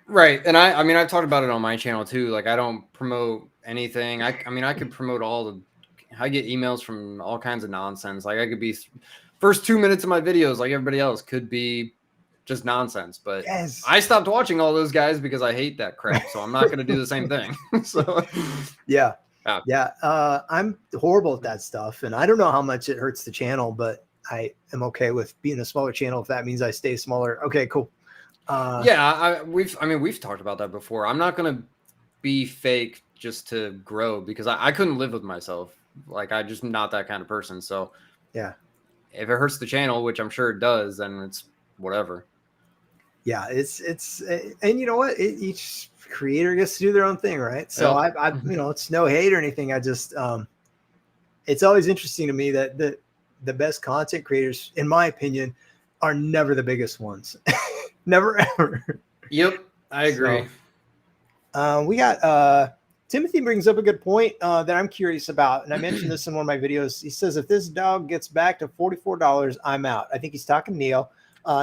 Right. And I mean, I've talked about it on my channel too. Like, I don't promote anything. I could promote I get emails from all kinds of nonsense. Like, I could be first 2 minutes of my videos, like everybody else, could be just nonsense. But yes. I stopped watching all those guys because I hate that crap. So I'm not going to do the same thing. So yeah. I'm horrible at that stuff. And I don't know how much it hurts the channel, but I am okay with being a smaller channel if that means I stay smaller. Okay, cool. We've talked about that before. I'm not going to be fake just to grow because I couldn't live with myself. Like, I'm just not that kind of person. So yeah, if it hurts the channel, which I'm sure it does, then it's whatever. Yeah, it's and you know what? Each creator gets to do their own thing, right? So I it's no hate or anything. I just it's always interesting to me that the best content creators, in my opinion, are never the biggest ones. Never ever. Yep, I agree. So, we got Timothy brings up a good point that I'm curious about, and I mentioned this in one of my videos. He says if this dog gets back to $44, I'm out. I think he's talking Neo.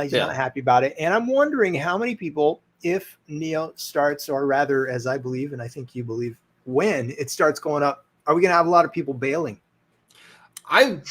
He's not happy about it, and I'm wondering how many people, if Neo starts, or rather, as I believe, and I think you believe, when it starts going up, are we going to have a lot of people bailing? I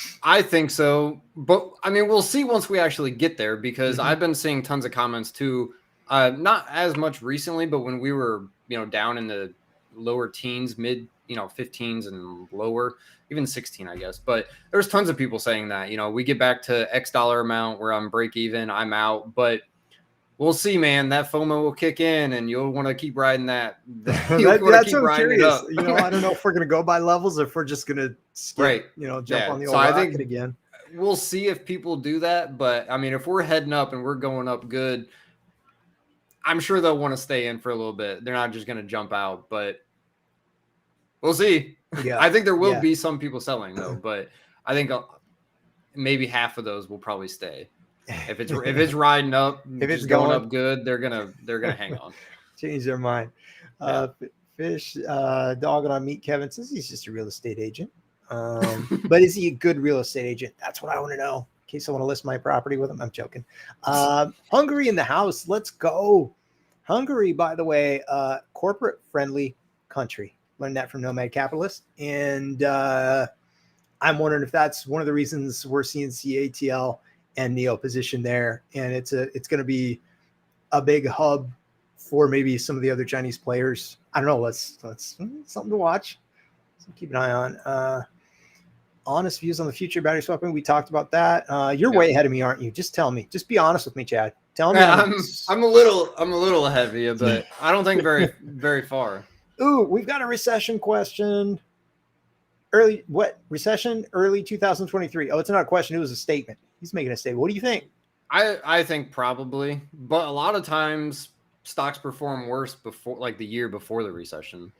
think so, but I mean, we'll see once we actually get there, because I've been seeing tons of comments too. Not as much recently, but when we were, down in the lower teens, mid, 15s and lower, even 16, I guess. But there's tons of people saying that, we get back to X dollar amount where I'm break even, I'm out. But we'll see, man. That FOMO will kick in, and you'll want to keep riding that. That's what I'm curious. I don't know if we're going to go by levels, or if we're just going to skip, jump on the old rocket again. We'll see if people do that. But I mean, if we're heading up and we're going up good, I'm sure they'll want to stay in for a little bit. They're not just going to jump out, but we'll see. Yeah. I think there will be some people selling though, but I think maybe half of those will probably stay. If it's riding up, if it's going up good, they're gonna hang on. Change their mind. Fish dogging on Meet Kevin says he's just a real estate agent. But is he a good real estate agent? That's what I want to know. In case I want to list my property with him. I'm joking. Hungary in the house. Let's go. Hungary, by the way, corporate friendly country. Learned that from Nomad Capitalist. And I'm wondering if that's one of the reasons we're seeing CATL and Neo position there. And it's going to be a big hub for maybe some of the other Chinese players. I don't know. Let's something to watch. So keep an eye on. Honest views on the future battery swapping. We talked about that. You're way ahead of me, aren't you? Just tell me. Just be honest with me, Chad. Tell me. I'm a little ahead of you, but I don't think very far. Ooh, we've got a recession question. Early 2023. Oh, it's not a question. It was a statement. He's making a statement. What do you think? I think probably, but a lot of times stocks perform worse before, like the year before the recession.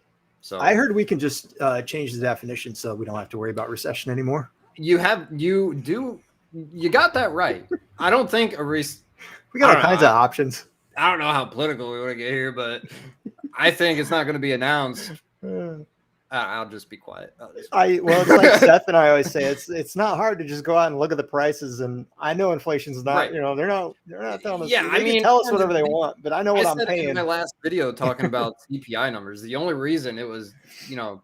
So I heard we can just change the definition so we don't have to worry about recession anymore. You got that right. I don't think we got all kinds of options. I don't know how political we want to get here, but I think it's not going to be announced. I'll just be quiet. It's like Seth and I always say, it's not hard to just go out and look at the prices, and I know inflation's not, they're not telling us. Yeah, they can tell us whatever they want, but I know what I'm paying. In my last video talking about CPI numbers, the only reason it was,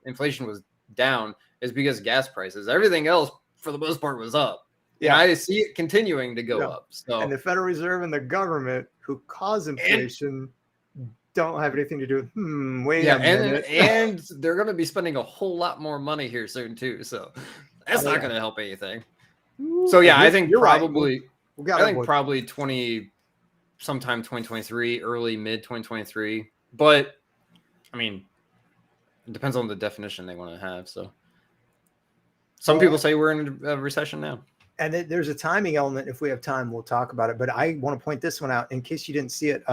inflation was down is because gas prices. Everything else, for the most part, was up. Yeah, and I see it continuing to go up. So, and the Federal Reserve and the government who cause inflation don't have anything to do with wait a minute. And they're going to be spending a whole lot more money here soon too, so that's not going to help anything. So I think you're probably We got I think probably sometime 2023, early mid 2023. But I mean, it depends on the definition they want to have. So some people say we're in a recession now. And there's a timing element. If we have time, we'll talk about it. But I want to point this one out in case you didn't see it.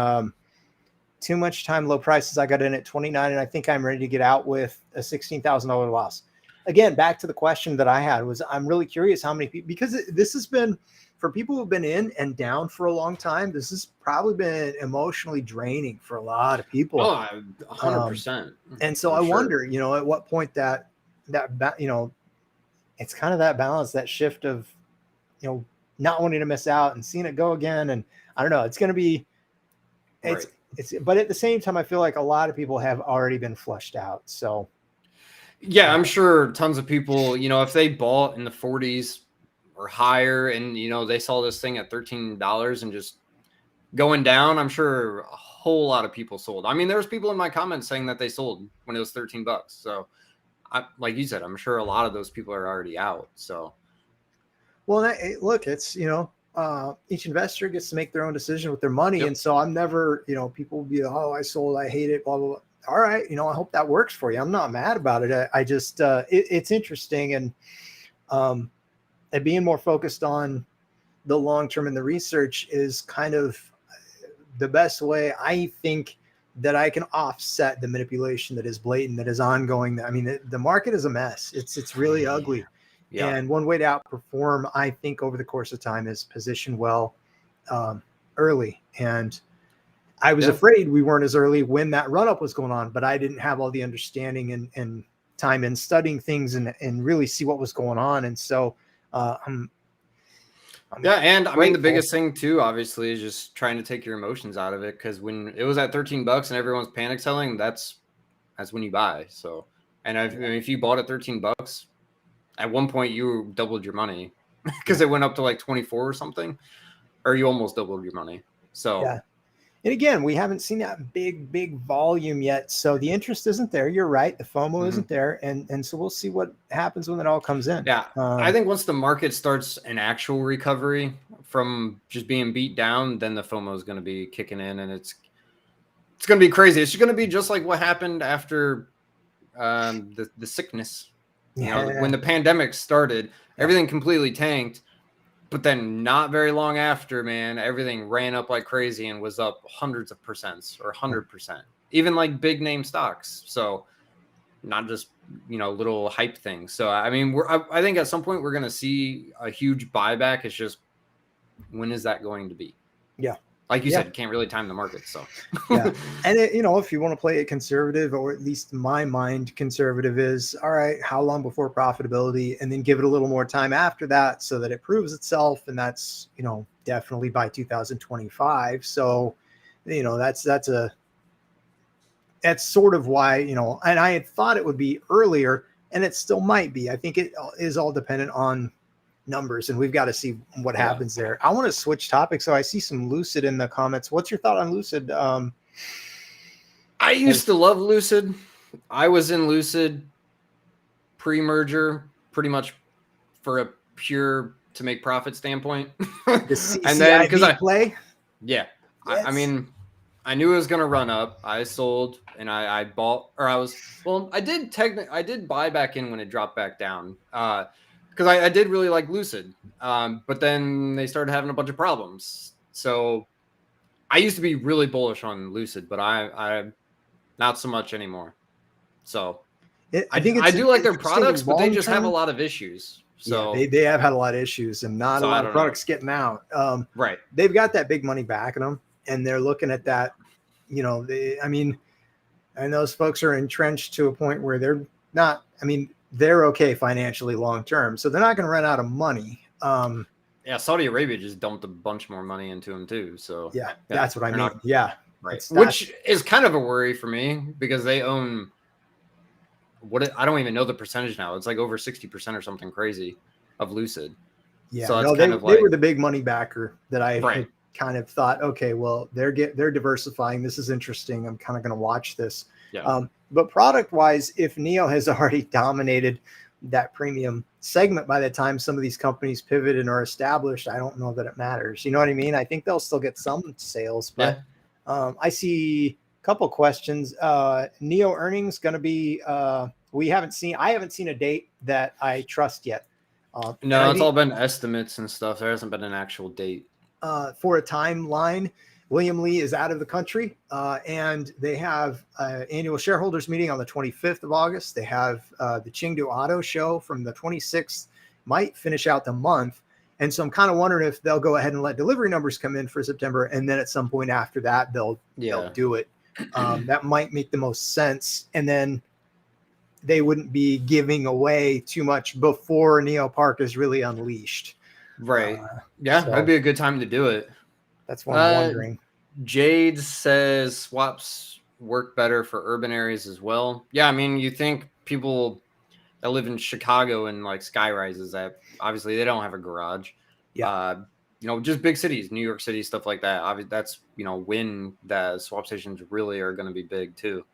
Too much time, low prices. I got in at 29, and I think I'm ready to get out with a $16,000 loss. Again, back to the question that I had was, I'm really curious how many people, because this has been, for people who've been in and down for a long time, this has probably been emotionally draining for a lot of people. Oh, 100%. And so I wonder, you know, at what point that, you know, it's kind of that balance, that shift of, you know, not wanting to miss out and seeing it go again. And I don't know, it's going to be, but at the same time, I feel like a lot of people have already been flushed out. So yeah, I'm sure tons of people, you know, if they bought in the 40s or higher and, you know, they saw this thing at $13 and just going down, I'm sure a whole lot of people sold. I mean, there's people in my comments saying that they sold when it was $13. So like you said, I'm sure a lot of those people are already out. So, well, look, it's, you know, each investor gets to make their own decision with their money. Yep. And so I'm never, you know, people will be, oh, I sold, I hate it, blah, blah, blah. All right. You know, I hope that works for you. I'm not mad about it. I just, it's interesting. And being more focused on the long-term and the research is kind of the best way I think that I can offset the manipulation that is blatant, that is ongoing. I mean, the market is a mess. It's really ugly. Yeah. And one way to outperform, I think, over the course of time is position well early. And I was afraid we weren't as early when that run up was going on, but I didn't have all the understanding and time in studying things and really see what was going on. And so I'm and I mean, the biggest thing too, obviously, is just trying to take your emotions out of it. Because when it was at $13 and everyone's panic selling, that's when you buy. So, and if you bought at $13, at one point you doubled your money because it went up to like 24 or something, or you almost doubled your money. So, yeah. And again, we haven't seen that big volume yet. So the interest isn't there. You're right. The FOMO isn't there. And so we'll see what happens when it all comes in. Yeah. I think once the market starts an actual recovery from just being beat down, then the FOMO is going to be kicking in, and it's going to be crazy. It's going to be just like what happened after the sickness. You know, when the pandemic started, everything completely tanked. But then not very long after, man, everything ran up like crazy and was up hundreds of percents or 100%, even like big name stocks. So not just, you know, little hype things. So, I mean, I think at some point we're going to see a huge buyback. It's just, when is that going to be? Yeah. Like you said, you can't really time the market. So, yeah. And, you know, if you want to play it conservative, or at least in my mind, conservative is, all right, how long before profitability, and then give it a little more time after that so that it proves itself. And that's, you know, definitely by 2025. So, you know, that's sort of why, you know, and I had thought it would be earlier, and it still might be. I think it is all dependent on numbers, and we've got to see what happens there. I want to switch topics. So I see some Lucid in the comments. What's your thought on Lucid? I used to love Lucid. I was in Lucid pre-merger, pretty much for a pure to make profit standpoint. And then because I play, yes. I mean, I knew it was going to run up. I sold and I bought, or I did buy back in when it dropped back down. Because I did really like Lucid, but then they started having a bunch of problems. So I used to be really bullish on Lucid, but I'm not so much anymore. So I do like their products, but they just have a lot of issues. So they have had a lot of issues, and not a lot of products getting out. Right. They've got that big money backing them, and they're looking at that. You know, I mean, and those folks are entrenched to a point where they're not. I mean, they're okay financially long term, so they're not going to run out of money. Saudi Arabia just dumped a bunch more money into them too. So that's what I mean. Right. Which is kind of a worry for me, because they own I don't even know the percentage now. It's like over 60% or something crazy of Lucid. Yeah, so they were the big money backer that I had kind of thought, okay, well, they're diversifying. This is interesting. I'm kind of going to watch this. Yeah. But product wise, if Neo has already dominated that premium segment by the time some of these companies pivot and are established. I don't know that it matters. You know what I mean? I think they'll still get some sales, but I see a couple questions. Neo earnings going to be, I haven't seen a date that I trust yet. No, it's all been estimates and stuff. There hasn't been an actual date. For a timeline, William Lee is out of the country, and they have an annual shareholders meeting on the 25th of August. They have the Chengdu Auto Show from the 26th, might finish out the month. And so I'm kind of wondering if they'll go ahead and let delivery numbers come in for September, and then at some point after that, they'll do it. That might make the most sense. And then they wouldn't be giving away too much before Neo Park is really unleashed. Right. That'd be a good time to do it. That's what I'm wondering. Jade says swaps work better for urban areas as well. Yeah, I mean, you think people that live in Chicago and like sky rises, that obviously they don't have a garage. Yeah. Just big cities, New York City, stuff like that. That's, when the swap stations really are going to be big too.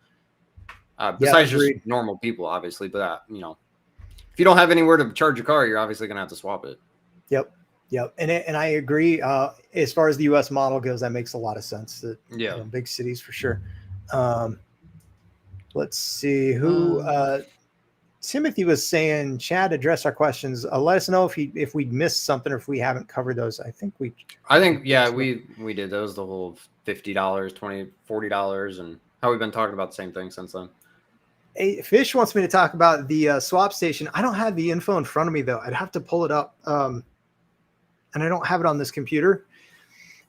Besides just normal people, obviously. But, if you don't have anywhere to charge your car, you're obviously going to have to swap it. Yep. And I agree. As far as the U.S. model goes, that makes a lot of sense. That, big cities for sure. Let's see who Timothy was saying. Chad, address our questions. Let us know if we missed something or if we haven't covered those. I think we did those. The whole $50, $20, $40, and how we've been talking about the same thing since then. Hey, Fish wants me to talk about the swap station. I don't have the info in front of me though. I'd have to pull it up. And I don't have it on this computer.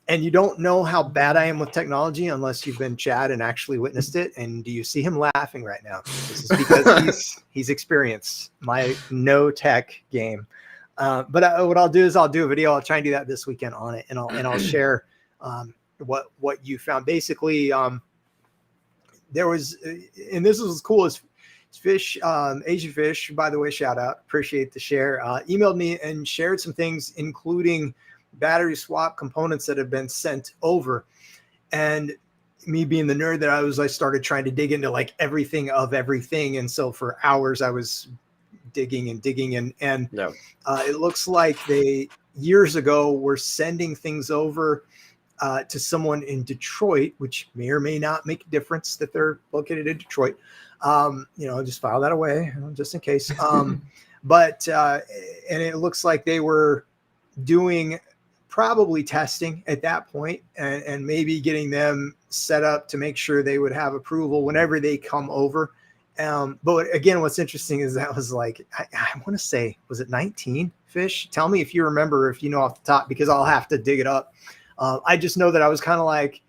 And you don't know how bad I am with technology unless you've been Chad and actually witnessed it. And do you see him laughing right now? This is because he's experienced my no tech game. But what I'll do is I'll do a video. I'll try and do that this weekend on it, and I'll share what you found. Basically, there was, and this was cool. As Fish, Asian Fish, by the way, shout out, appreciate the share, emailed me and shared some things, including battery swap components that have been sent over. And me being the nerd that I started trying to dig into like everything of everything. And so for hours I was digging and it looks like they years ago were sending things over to someone in Detroit, which may or may not make a difference that they're located in Detroit. Just file that away just in case. But and it looks like they were doing probably testing at that point and maybe getting them set up to make sure they would have approval whenever they come over. But again, what's interesting is that was like, I want to say, was it 19, Fish? Tell me if you remember, if you know off the top, because I'll have to dig it up. I just know that I was kind of like,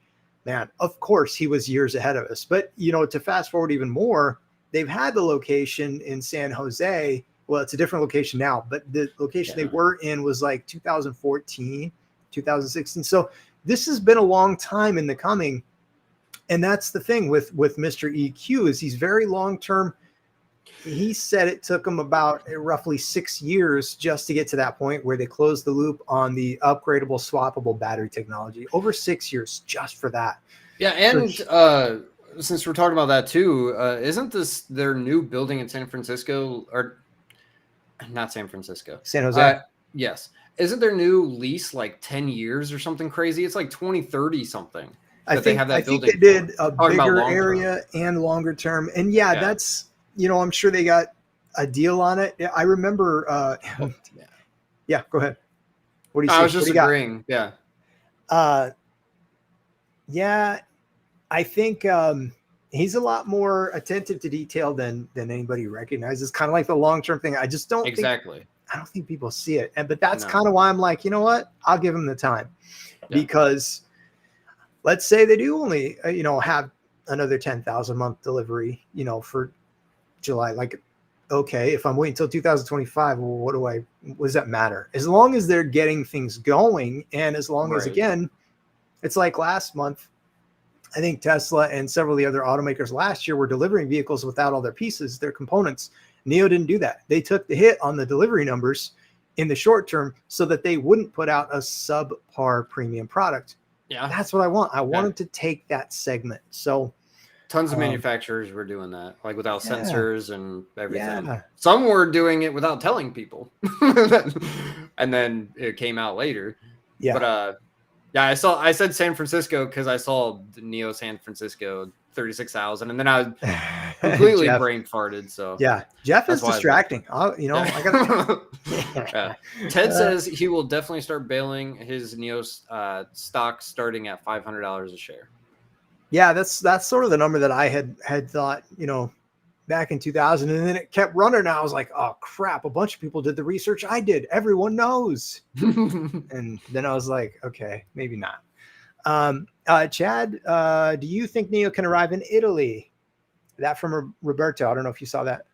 man, of course he was years ahead of us. But, to fast forward even more, they've had the location in San Jose. Well, it's a different location now, but the location they were in was like 2014, 2016. So this has been a long time in the coming. And that's the thing with Mr. EQ is he's very long-term. He said it took him about roughly 6 years just to get to that point where they closed the loop on the upgradable, swappable battery technology. Over 6 years just for that. Yeah, and since we're talking about that too, isn't this their new building in San Francisco, or not San Francisco? San Jose. Yes. Isn't their new lease like 10 years or something crazy? It's like 2030 something. I think they did a bigger area and longer term. And that's, I'm sure they got a deal on it. I remember. Yeah, go ahead. What do you see? I was just agreeing. Yeah. I think he's a lot more attentive to detail than anybody recognizes. Kind of like the long-term thing. I just don't I don't think people see it. But that's kind of why I'm like, you know what? I'll give him the time because let's say they do only, have another 10,000 month delivery, for July. Like, okay, if I'm waiting until 2025, well, what does that matter? As long as they're getting things going, and as long as, again, it's like last month, I think Tesla and several of the other automakers last year were delivering vehicles without all their pieces, their components. NIO didn't do that. They took the hit on the delivery numbers in the short term so that they wouldn't put out a subpar premium product. Yeah, that's what I want. I want them to take that segment. So Tons of manufacturers were doing that, like without sensors and everything. Yeah. Some were doing it without telling people, and then it came out later. Yeah. But yeah, I said San Francisco because I saw the Neo San Francisco 36,000, and then I completely Jeff. brain farted. So Yeah, Jeff that's is why distracting. I got. Yeah. Ted says he will definitely start bailing his Neo stock starting at $500 a share. Yeah, that's sort of the number that I had thought, back in 2000, and then it kept running. And I was like, oh crap, a bunch of people did the research I did. Everyone knows. And then I was like, okay, maybe not. Chad, do you think Neo can arrive in Italy? That from Roberto. I don't know if you saw that.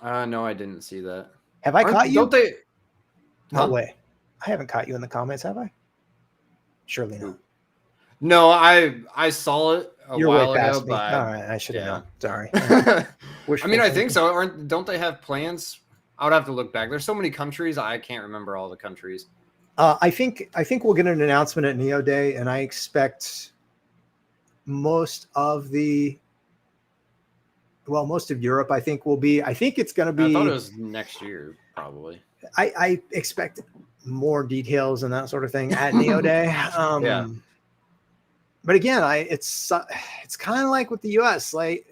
No, I didn't see that. Have I caught you? Don't they? No way. I haven't caught you in the comments, have I? Surely not. No, I saw it You're while way past ago, me. but All right, I should have known. Sorry. I mean, I think so. Don't they have plans? I would have to look back. There's so many countries, I can't remember all the countries. I think we'll get an announcement at Neo Day, and I expect most of Europe. I think it's going to be. I thought it was next year, probably. I expect more details and that sort of thing at Neo Day. Yeah. But again, it's kind of like with the U.S. Like,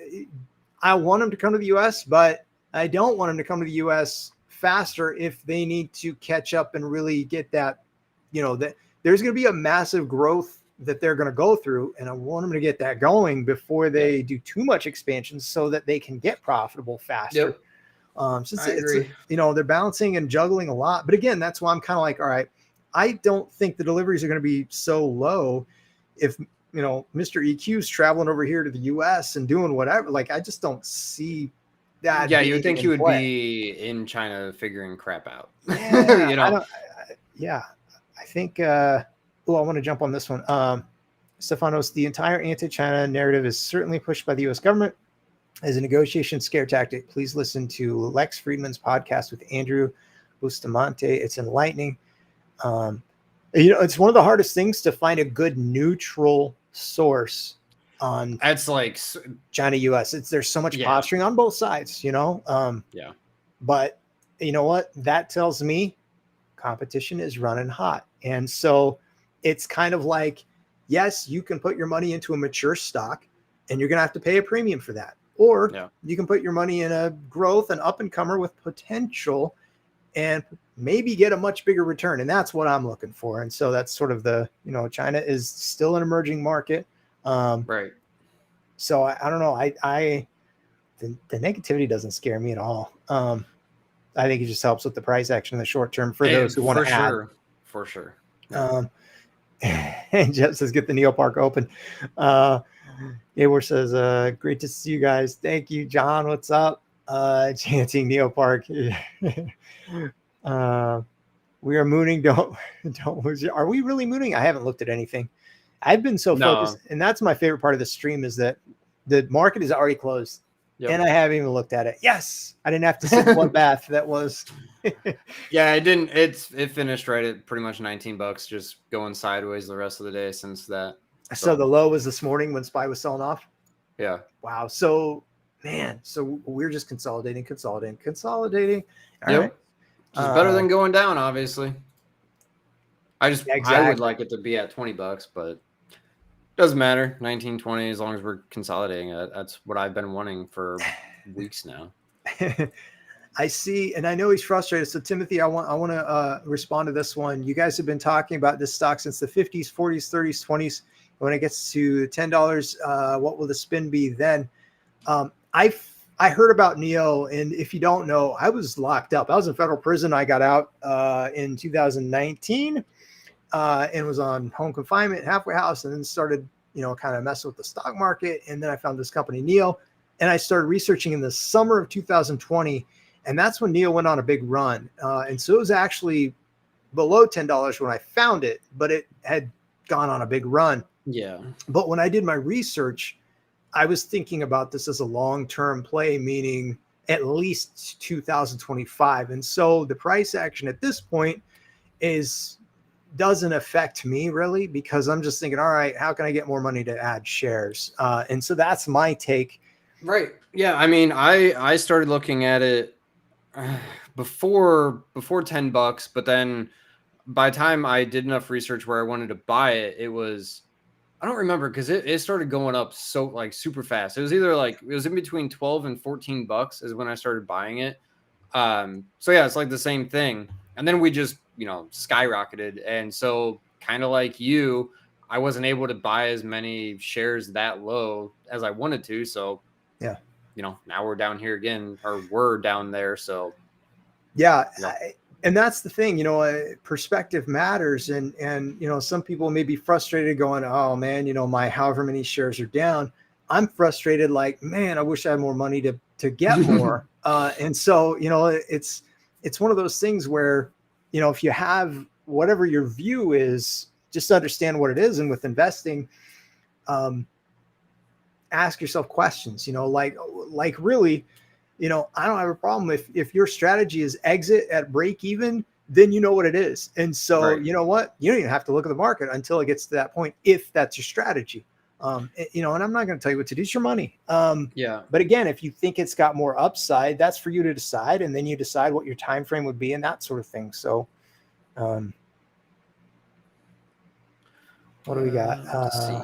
I want them to come to the U.S., but I don't want them to come to the U.S. faster if they need to catch up and really get that. That there's going to be a massive growth that they're going to go through, and I want them to get that going before they do too much expansion, so that they can get profitable faster. Yep. Since I agree. they're balancing and juggling a lot, but again, that's why I'm kind of like, all right, I don't think the deliveries are going to be so low if Mr. EQ's traveling over here to the US and doing whatever. Like, I just don't see that. Yeah, you would think he would be in China figuring crap out. Yeah, I think I want to jump on this one. Stefanos, the entire anti-China narrative is certainly pushed by the US government as a negotiation scare tactic. Please listen to Lex Friedman's podcast with Andrew Bustamante. It's enlightening. It's one of the hardest things to find a good neutral source on. That's like China US. There's so much posturing on both sides, Yeah. But you know what? That tells me competition is running hot. And so it's kind of like, yes, you can put your money into a mature stock and you're going to have to pay a premium for that. Or you can put your money in a growth and up and comer with potential and maybe get a much bigger return. And that's what I'm looking for. And so that's sort of China is still an emerging market. Right. So I don't know. The negativity doesn't scare me at all. I think it just helps with the price action in the short term for those who want to add. For sure. And Jeff says, get the Neo Park open. Abor says, great to see you guys. Thank you, John. What's up? Chanting Neo Park. We are mooning. Don't lose it. Are we really mooning? I haven't looked at anything. I've been so focused, and that's my favorite part of the stream is that the market is already closed, and I haven't even looked at it. Yes, I didn't have to sit in one bath. That was. Yeah, it didn't. It finished right at pretty much $19, just going sideways the rest of the day since that. So the low was this morning when SPY was selling off. Yeah. Wow. So we're just consolidating. All yep. right. Which is better than going down, obviously. I would like it to be at $20, but doesn't matter. 1920, as long as we're consolidating it. That's what I've been wanting for weeks now. I see, and I know he's frustrated. So Timothy, I want to respond to this one. You guys have been talking about this stock since the 50s, 40s, 30s, 20s. When it gets to $10, what will the spin be then? I heard about Neo, and if you don't know, I was locked up. I was in federal prison. I got out in 2019 and was on home confinement, halfway house, and then started, kind of messing with the stock market. And then I found this company, Neo, and I started researching in the summer of 2020. And that's when Neo went on a big run. And so it was actually below $10 when I found it, but it had gone on a big run. Yeah. But when I did my research, I was thinking about this as a long-term play, meaning at least 2025. And so the price action at this point is doesn't affect me really, because I'm just thinking, all right, how can I get more money to add shares? And so that's my take. Right. Yeah. I mean, I started looking at it before $10, but then by the time I did enough research where I wanted to buy it, it was, I don't remember, because it started going up so like super fast. It was either like, it was in between 12 and $14 is when I started buying it. So yeah, it's like the same thing. And then we just, skyrocketed. And so kind of like you, I wasn't able to buy as many shares that low as I wanted to. So Yeah. Now we're down here again, or we're down there. So yeah. yeah. And that's the thing, perspective matters. And, some people may be frustrated going, oh man, my however many shares are down. I'm frustrated. Like, man, I wish I had more money to get more. And so, it's one of those things where, if you have whatever your view is, just understand what it is. And with investing, ask yourself questions, like really, I don't have a problem if your strategy is exit at break even, then you know what it is. And so, Right. you know what, you don't even have to look at the market until it gets to that point, if that's your strategy. And I'm not going to tell you what to do. It's your money. Yeah. But again, if you think it's got more upside, that's for you to decide. And then you decide what your time frame would be and that sort of thing. So, what do we got? Let's see.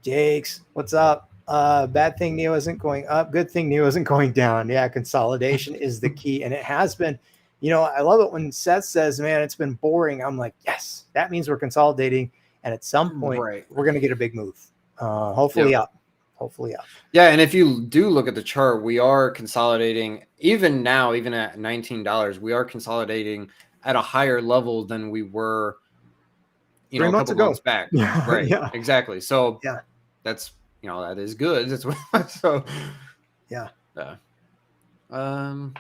Jakes, what's up? Bad thing Neo isn't going up. Good thing Neo isn't going down. Yeah, consolidation is the key, and it has been. I love it when Seth says, "Man, it's been boring." I'm like, yes, that means we're consolidating, and at some point, Right. we're going to get a big move. Hopefully Yep. up. Hopefully up. Yeah, and if you do look at the chart, we are consolidating. Even now, even at $19, we are consolidating at a higher level than we were, 3 a months couple ago. months back. Yeah, Right. yeah. Exactly. So Yeah. that's that is good. That's what, so yeah.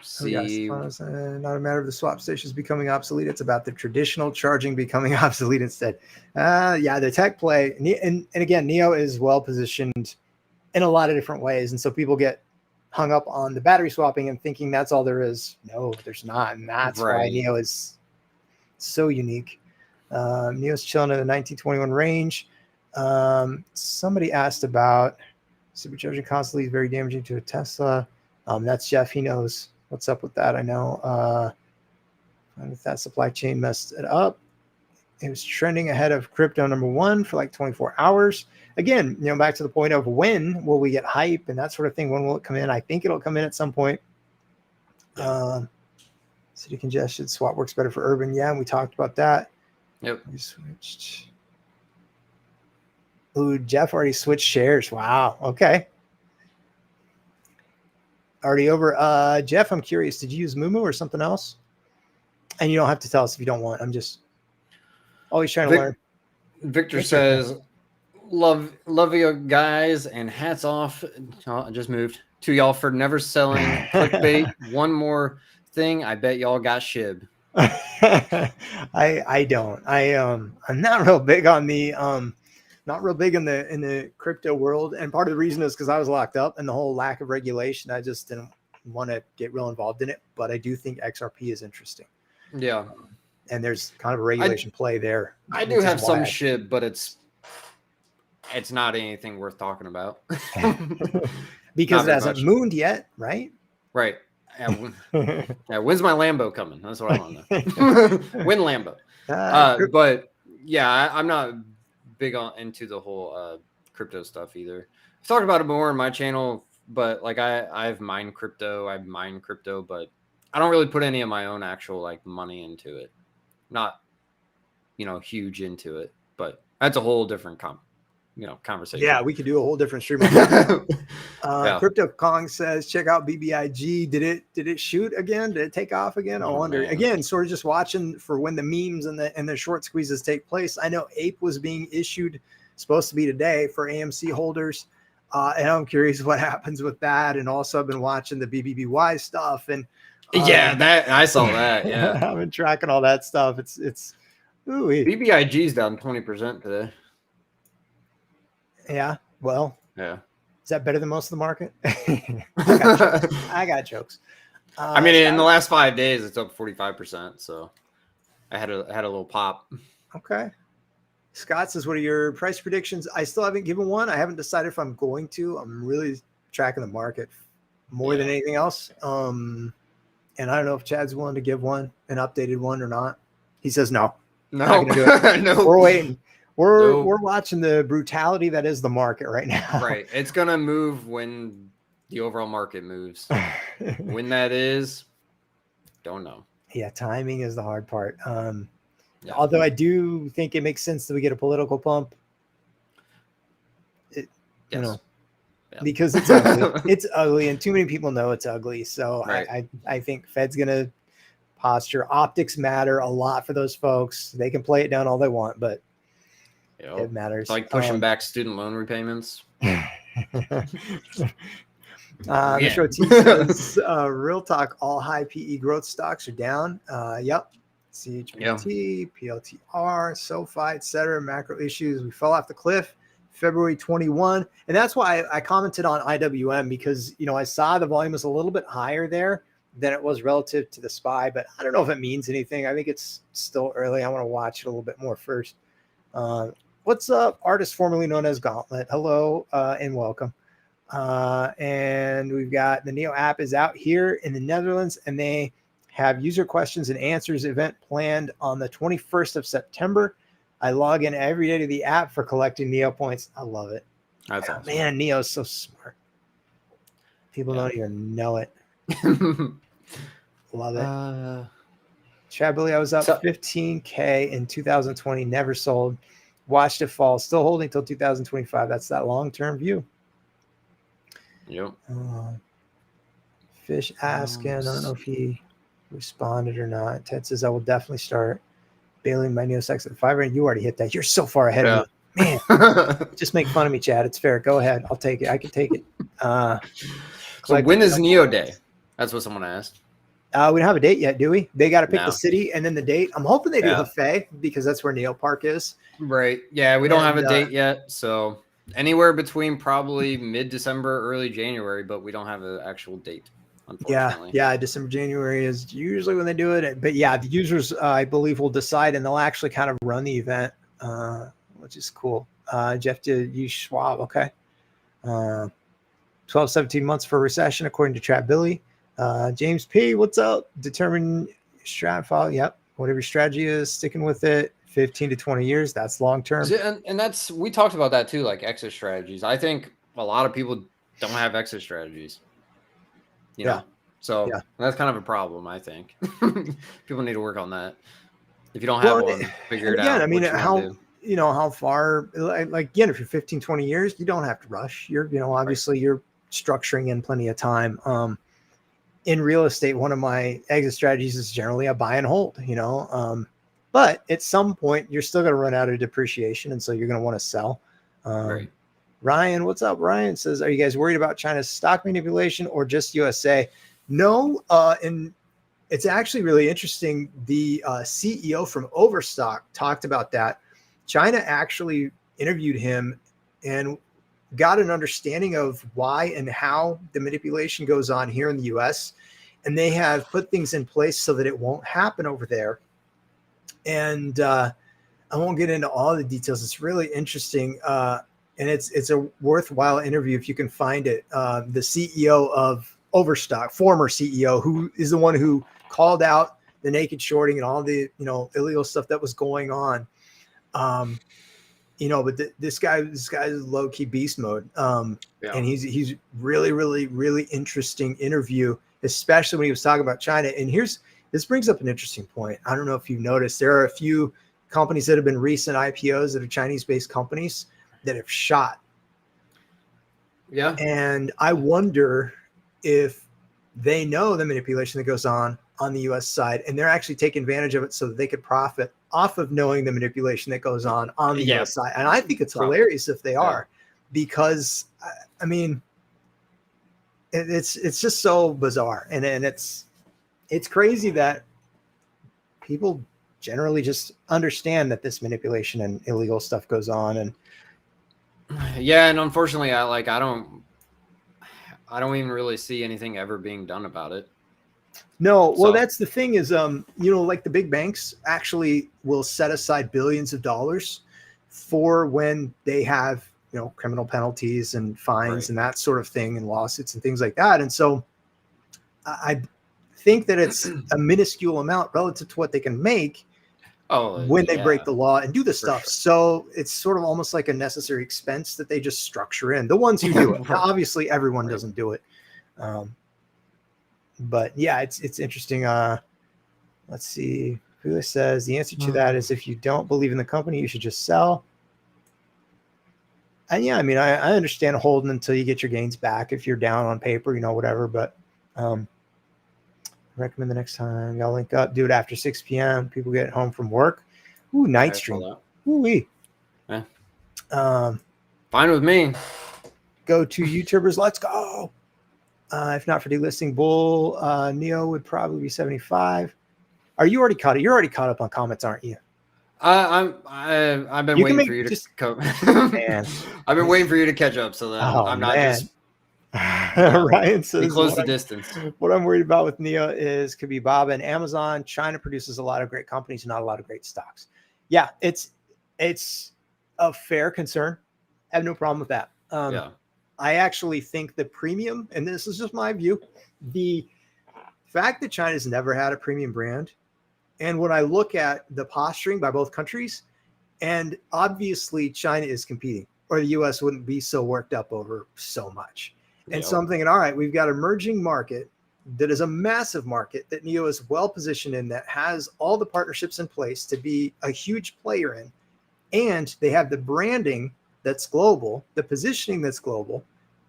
See. Not a matter of the swap stations becoming obsolete. It's about the traditional charging becoming obsolete instead. Yeah, the tech play. And again, Neo is well positioned in a lot of different ways. And so people get hung up on the battery swapping and thinking that's all there is. No, there's not. And that's why Neo is so unique. Neo's chilling in the 1921 range. Somebody asked about supercharging constantly is very damaging to a Tesla. That's Jeff. He knows what's up with that. I know. And if that supply chain messed it up, it was trending ahead of crypto number one for like 24 hours. Again, back to the point of when will we get hype and that sort of thing? When will it come in? I think it'll come in at some point. City congestion swap works better for urban. Yeah, and we talked about that. Yep. We switched. Ooh, Jeff already switched shares. Wow. Okay. Already over. Jeff, I'm curious. Did you use Moomoo or something else? And you don't have to tell us if you don't want. I'm just always trying to learn. Victor says, love you guys, and hats off. I just moved to y'all for never selling clickbait. One more thing. I bet y'all got shib. I don't. I'm not real big on the not real big in the crypto world, and part of the reason is because I was locked up and the whole lack of regulation. I just didn't want to get real involved in it. But I do think XRP is interesting. Yeah, and there's kind of a regulation play there. I do have some shib, but it's not anything worth talking about because it hasn't mooned yet, right? Right. Yeah, when's my Lambo coming? That's what I want to know. When Lambo? But yeah, I'm not big into the whole crypto stuff either. I've talked about it more on my channel, but like I've mined crypto, but I don't really put any of my own actual like money into it. Not, huge into it, but that's a whole different conversation. Yeah, we could do a whole different stream. Crypto Kong says, check out BBIG. Did it shoot again? Did it take off again? I wonder. Man. Again, sort of just watching for when the memes and the short squeezes take place. I know Ape was being issued, supposed to be today for AMC holders. And I'm curious what happens with that. And also I've been watching the BBBY stuff and that I saw that. Yeah. I've been tracking all that stuff. It's ooh-wee. BBIG's down 20% today. Yeah. Well, yeah. Is that better than most of the market? I got jokes. I mean, in the last 5 days, it's up 45%. So, I had a little pop. Okay. Scott says, what are your price predictions? I still haven't given one. I haven't decided if I'm going to. I'm really tracking the market more than anything else. And I don't know if Chad's willing to give one, an updated one or not. He says no. No, Not going to do it. No. We're waiting. We're Nope. watching the brutality that is the market right now. Right. It's going to move when the overall market moves. When that is, don't know. Yeah, timing is the hard part. Although I do think it makes sense that we get a political pump. Yes. You know, because it's ugly. It's ugly, and too many people know it's ugly. So right. I think Fed's going to posture. Optics matter a lot for those folks. They can play it down all they want, but it matters. It's like pushing back student loan repayments. Metro T says, real talk, all high PE growth stocks are down. Yep. CHBT, PLTR, SoFi, etc. Macro issues. We fell off the cliff February 21. And that's why I commented on IWM, because, I saw the volume was a little bit higher there than it was relative to the SPY, but I don't know if it means anything. I think it's still early. I want to watch it a little bit more first. What's up, artist formerly known as Gauntlet? Hello and welcome. And we've got the Neo app is out here in the Netherlands, and they have user questions and answers event planned on the 21st of September. I log in every day to the app for collecting Neo points. I love it. That's awesome. Man, Neo's so smart. People don't even know it. Love it. Chad Billy, I was up 15K in 2020, never sold. Watched it fall, still holding till 2025. That's that long-term view. Yep. Fish asking, I don't know if he responded or not. Ted says, I will definitely start bailing my Neo Sex at 5. You already hit that. You're so far ahead of me. Man, just make fun of me, Chad. It's fair. Go ahead. I'll take it. I can take it. So when is Neo Day? That's what someone asked. We don't have a date yet, do we? They got to pick the city and then the date. I'm hoping they do Hefei, because that's where Neo Park is. Right. Yeah, we don't have a date yet. So anywhere between probably mid-December, early January, but we don't have an actual date, unfortunately. Yeah, December, January is usually when they do it. But yeah, the users, I believe, will decide, and they'll actually kind of run the event, which is cool. Jeff did use Schwab. Okay. 12, 17 months for recession, according to Trap Billy. James P, what's up? Determine strat file. Yep. Whatever your strategy is, sticking with it. 15 to 20 years. That's long term. And that's, we talked about that too, like exit strategies. I think a lot of people don't have exit strategies. You know? So that's kind of a problem, I think. People need to work on that. If you don't have one, figure it out. I mean, how far, like again, if you're 15, 20 years, you don't have to rush. You're, obviously you're structuring in plenty of time. In real estate, one of my exit strategies is generally a buy and hold, but at some point you're still going to run out of depreciation. And so you're going to want to sell. Right. Ryan, what's up? Ryan says, are you guys worried about China's stock manipulation or just USA? No. And it's actually really interesting. The CEO from Overstock talked about that. China actually interviewed him and got an understanding of why and how the manipulation goes on here in the US. And they have put things in place so that it won't happen over there. And I won't get into all the details. It's really interesting. And it's a worthwhile interview if you can find it. The CEO of Overstock, former CEO, who is the one who called out the naked shorting and all the, illegal stuff that was going on. But this guy is low key beast mode. And he's really, really, really interesting interview, especially when he was talking about China. And this brings up an interesting point. I don't know if you've noticed, there are a few companies that have been recent IPOs that are Chinese-based companies that have shot. Yeah. And I wonder if they know the manipulation that goes on the US side, and they're actually taking advantage of it so that they could profit off of knowing the manipulation that goes on the US side. And I think it's hilarious if they are, because I mean, it's just so bizarre. And it's crazy that people generally just understand that this manipulation and illegal stuff goes on. And and unfortunately, I don't even really see anything ever being done about it. No, well, So that's the thing is, like the big banks actually will set aside billions of dollars for when they have, criminal penalties and fines right. and that sort of thing and lawsuits and things like that. And so I think that it's a minuscule amount relative to what they can make Oh when they break yeah, the law and do the for stuff. sure. So it's sort of almost like a necessary expense that they just structure in. The ones who do it. Now, obviously, everyone Right. doesn't do it. But yeah, it's interesting. Let's see. Who says the answer to that is if you don't believe in the company, you should just sell. And yeah, I mean, I understand holding until you get your gains back if you're down on paper, whatever. But recommend the next time y'all link up, do it after 6 p.m. People get home from work. Ooh, night I saw stream. that. Ooh wee. Yeah. Um, Fine with me. go to YouTubers. Let's go. If not for delisting, Bull Neo would probably be 75. Are you already caught up? You're already caught up on comments, aren't you? I've been You can waiting make for you to just come. man. I've been waiting for you to catch up, so that Oh I'm not man. just yeah. Ryan We says close the distance. what I'm worried about with Neo is could be Bob and Amazon. China produces a lot of great companies, not a lot of great stocks. Yeah, it's a fair concern. I have no problem with that. Yeah. I actually think the premium, and this is just my view, the fact that China's never had a premium brand, and when I look at the posturing by both countries, and obviously China is competing, or the US wouldn't be so worked up over so much. And so Yep. I'm thinking, all right, we've got an emerging market that is a massive market that Neo is well positioned in, that has all the partnerships in place to be a huge player in. And they have the branding that's global, the positioning that's global.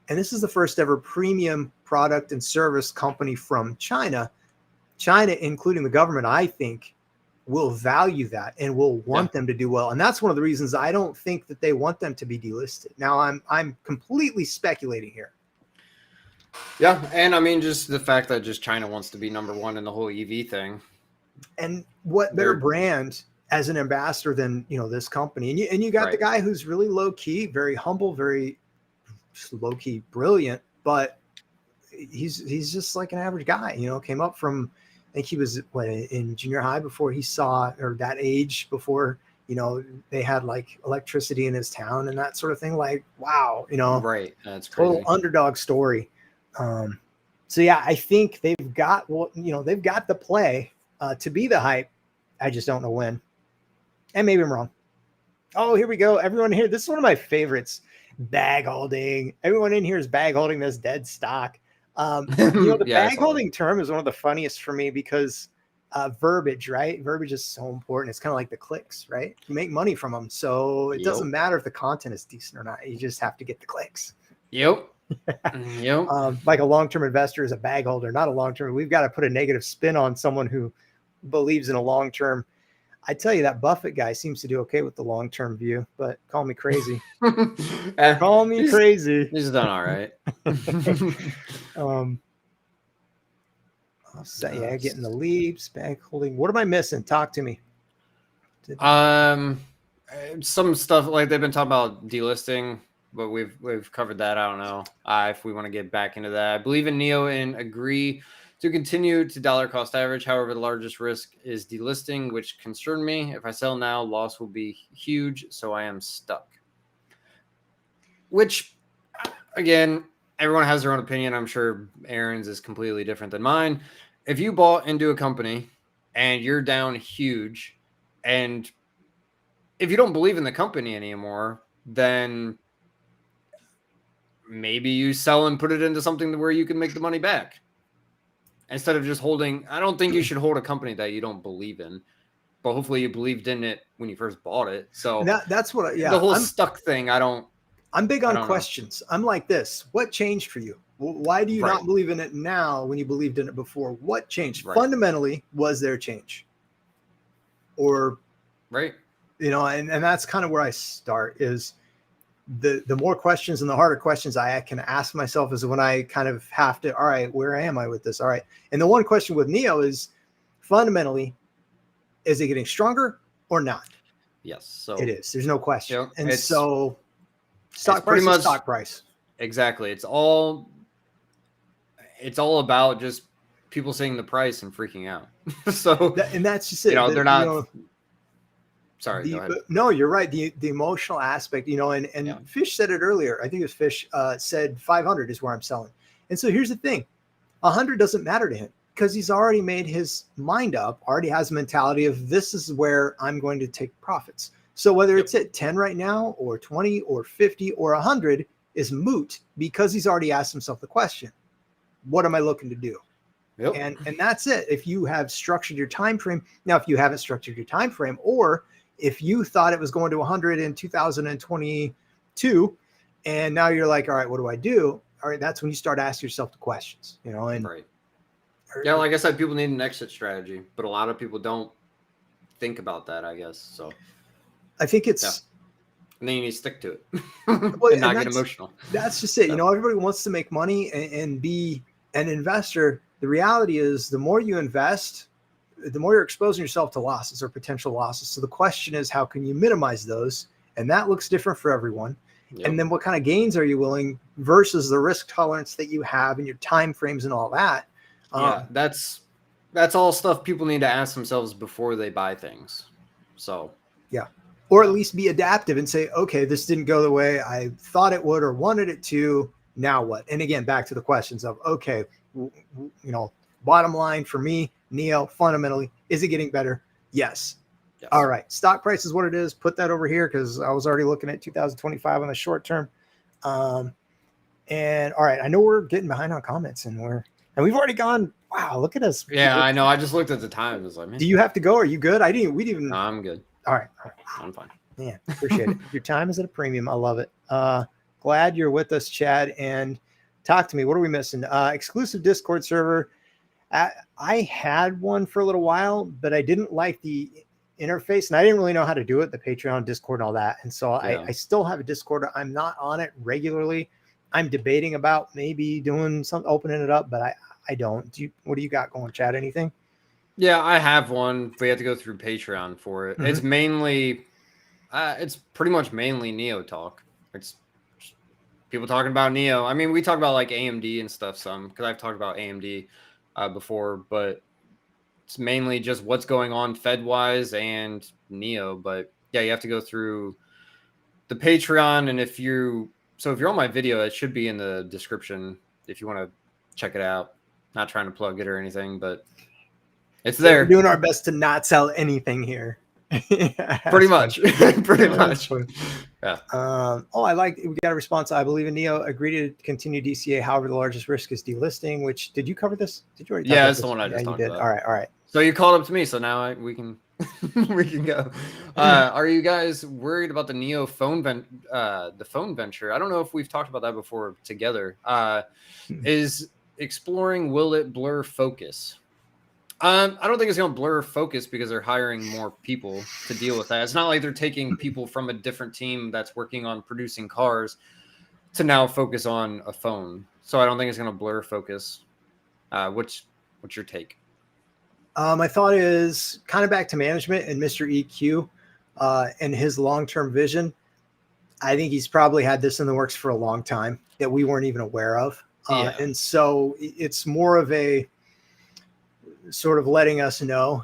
And this is the first ever premium product and service company from China. China, including the government, I think, will value that and will want them to do well. And that's one of the reasons I don't think that they want them to be delisted. Now, I'm completely speculating here. Yeah, and I mean, just the fact that just China wants to be number one in the whole EV thing. And what better brand as an ambassador than this company? And you got the guy who's really low key, very humble, very low key, brilliant, but he's just like an average guy. Came up from, I think he was in junior high before he saw, or that age before they had like electricity in his town and that sort of thing. Like, wow, Right, that's total crazy. underdog story. So yeah, I think they've got they've got the play to be the hype. I just don't know when, and maybe I'm wrong. Oh, here we go. Everyone here, this is one of my favorites. Bag holding. Everyone in here is bag holding this dead stock. The bag holding term is one of the funniest for me because verbiage, right? Verbiage is so important. It's kind of like the clicks, right? You make money from them. So it doesn't matter if the content is decent or not. You just have to get the clicks. Yep. Like a long-term investor is a bag holder, not a long-term. We've got to put a negative spin on someone who believes in a long-term. I tell you, that Buffett guy seems to do okay with the long-term view, but call me crazy. Call me crazy. He's done all right. Getting the leaps, bag holding. What am I missing? Talk to me. Some stuff like they've been talking about delisting, but we've covered that. I don't know if we want to get back into that. I believe in Neo and agree to continue to dollar cost average. However, the largest risk is delisting, which concerned me. If I sell now, loss will be huge, so I am stuck. Which, again, everyone has their own opinion. I'm sure Aaron's is completely different than mine. If you bought into a company and you're down huge, and if you don't believe in the company anymore, then maybe you sell and put it into something where you can make the money back instead of just holding. I don't think you should hold a company that you don't believe in, but hopefully you believed in it when you first bought it. So that's what, the whole stuck thing. I'm big on questions. I'm like this. What changed for you? Why do you not believe in it now when you believed in it before? What changed? Fundamentally, was there change? Or, and that's kind of where I start is the more questions and the harder questions I can ask myself is when I kind of have to, all right, where am I with this? All right. And the one question with Neo is fundamentally, is it getting stronger or not? Yes. So it is. There's no question. Yep, and so stock price is stock price. Exactly. It's all about just people seeing the price and freaking out. So, and that's just it. they're not. Sorry, go ahead. No, you're right. The emotional aspect, and Fish said it earlier. I think it was Fish said 500 is where I'm selling. And so here's the thing. 100 doesn't matter to him because he's already made his mind up, already has a mentality of this is where I'm going to take profits. So whether it's at 10 right now or 20 or 50 or 100 is moot because he's already asked himself the question, what am I looking to do? Yep. And that's it. If you have structured your time frame, now if you haven't structured your time frame, or if you thought it was going to 100 in 2022, and now you're like, all right, what do I do? All right, that's when you start asking yourself the questions, and right. Yeah, like I said, people need an exit strategy, but a lot of people don't think about that, I guess. So I think it's and then you need to stick to it well, and not get emotional. That's just it. Everybody wants to make money and be an investor. The reality is the more you invest, the more you're exposing yourself to losses or potential losses. So the question is, how can you minimize those? And that looks different for everyone. Yep. And then what kind of gains are you willing versus the risk tolerance that you have and your time frames and all that? That's all stuff people need to ask themselves before they buy things. So or at least be adaptive and say, okay, this didn't go the way I thought it would or wanted it to. Now what? And again, back to the questions of, okay, bottom line for me, NIO, fundamentally, is it getting better? Yes. All right. Stock price is what it is. Put that over here because I was already looking at 2025 on the short term. And all right, I know we're getting behind on comments and we've already gone. Wow, look at us. Yeah, I know. I just looked at the time. I was like, man. Do you have to go? Are you good? We didn't. No, I'm good. All right. I'm fine. Yeah, appreciate it. Your time is at a premium. I love it. Glad you're with us, Chad. And talk to me. What are we missing? Exclusive Discord server. I had one for a little while, but I didn't like the interface and I didn't really know how to do it, the Patreon, Discord, and all that. And so I still have a Discord. I'm not on it regularly. I'm debating about maybe doing something, opening it up, but I don't. What do you got going, Chad? Anything? Yeah, I have one. We have to go through Patreon for it. Mm-hmm. It's mainly, it's pretty much mainly NIO talk. It's people talking about NIO. I mean, we talk about like AMD and stuff some because I've talked about AMD before, but it's mainly just what's going on Fed-wise and NIO. But yeah, you have to go through the Patreon, and if you're on my video, it should be in the description if you want to check it out. Not trying to plug it or anything, but it's there. We're doing our best to not sell anything here. Pretty much. Pretty much. Yeah. We got a response. I believe in NIO. Agree to continue DCA. However, the largest risk is delisting, which did you cover this? Did you already? Yeah, that's the one I just talked about. All right. So you called up to me, so now we can we can go. Are you guys worried about the NIO phone venture? I don't know if we've talked about that before together. Is exploring, will it blur focus? I don't think it's going to blur focus because they're hiring more people to deal with that. It's not like they're taking people from a different team that's working on producing cars to now focus on a phone. So I don't think it's going to blur focus. What's your take? My thought is kind of back to management and Mr. EQ and his long-term vision. I think he's probably had this in the works for a long time that we weren't even aware of. And so it's more of a sort of letting us know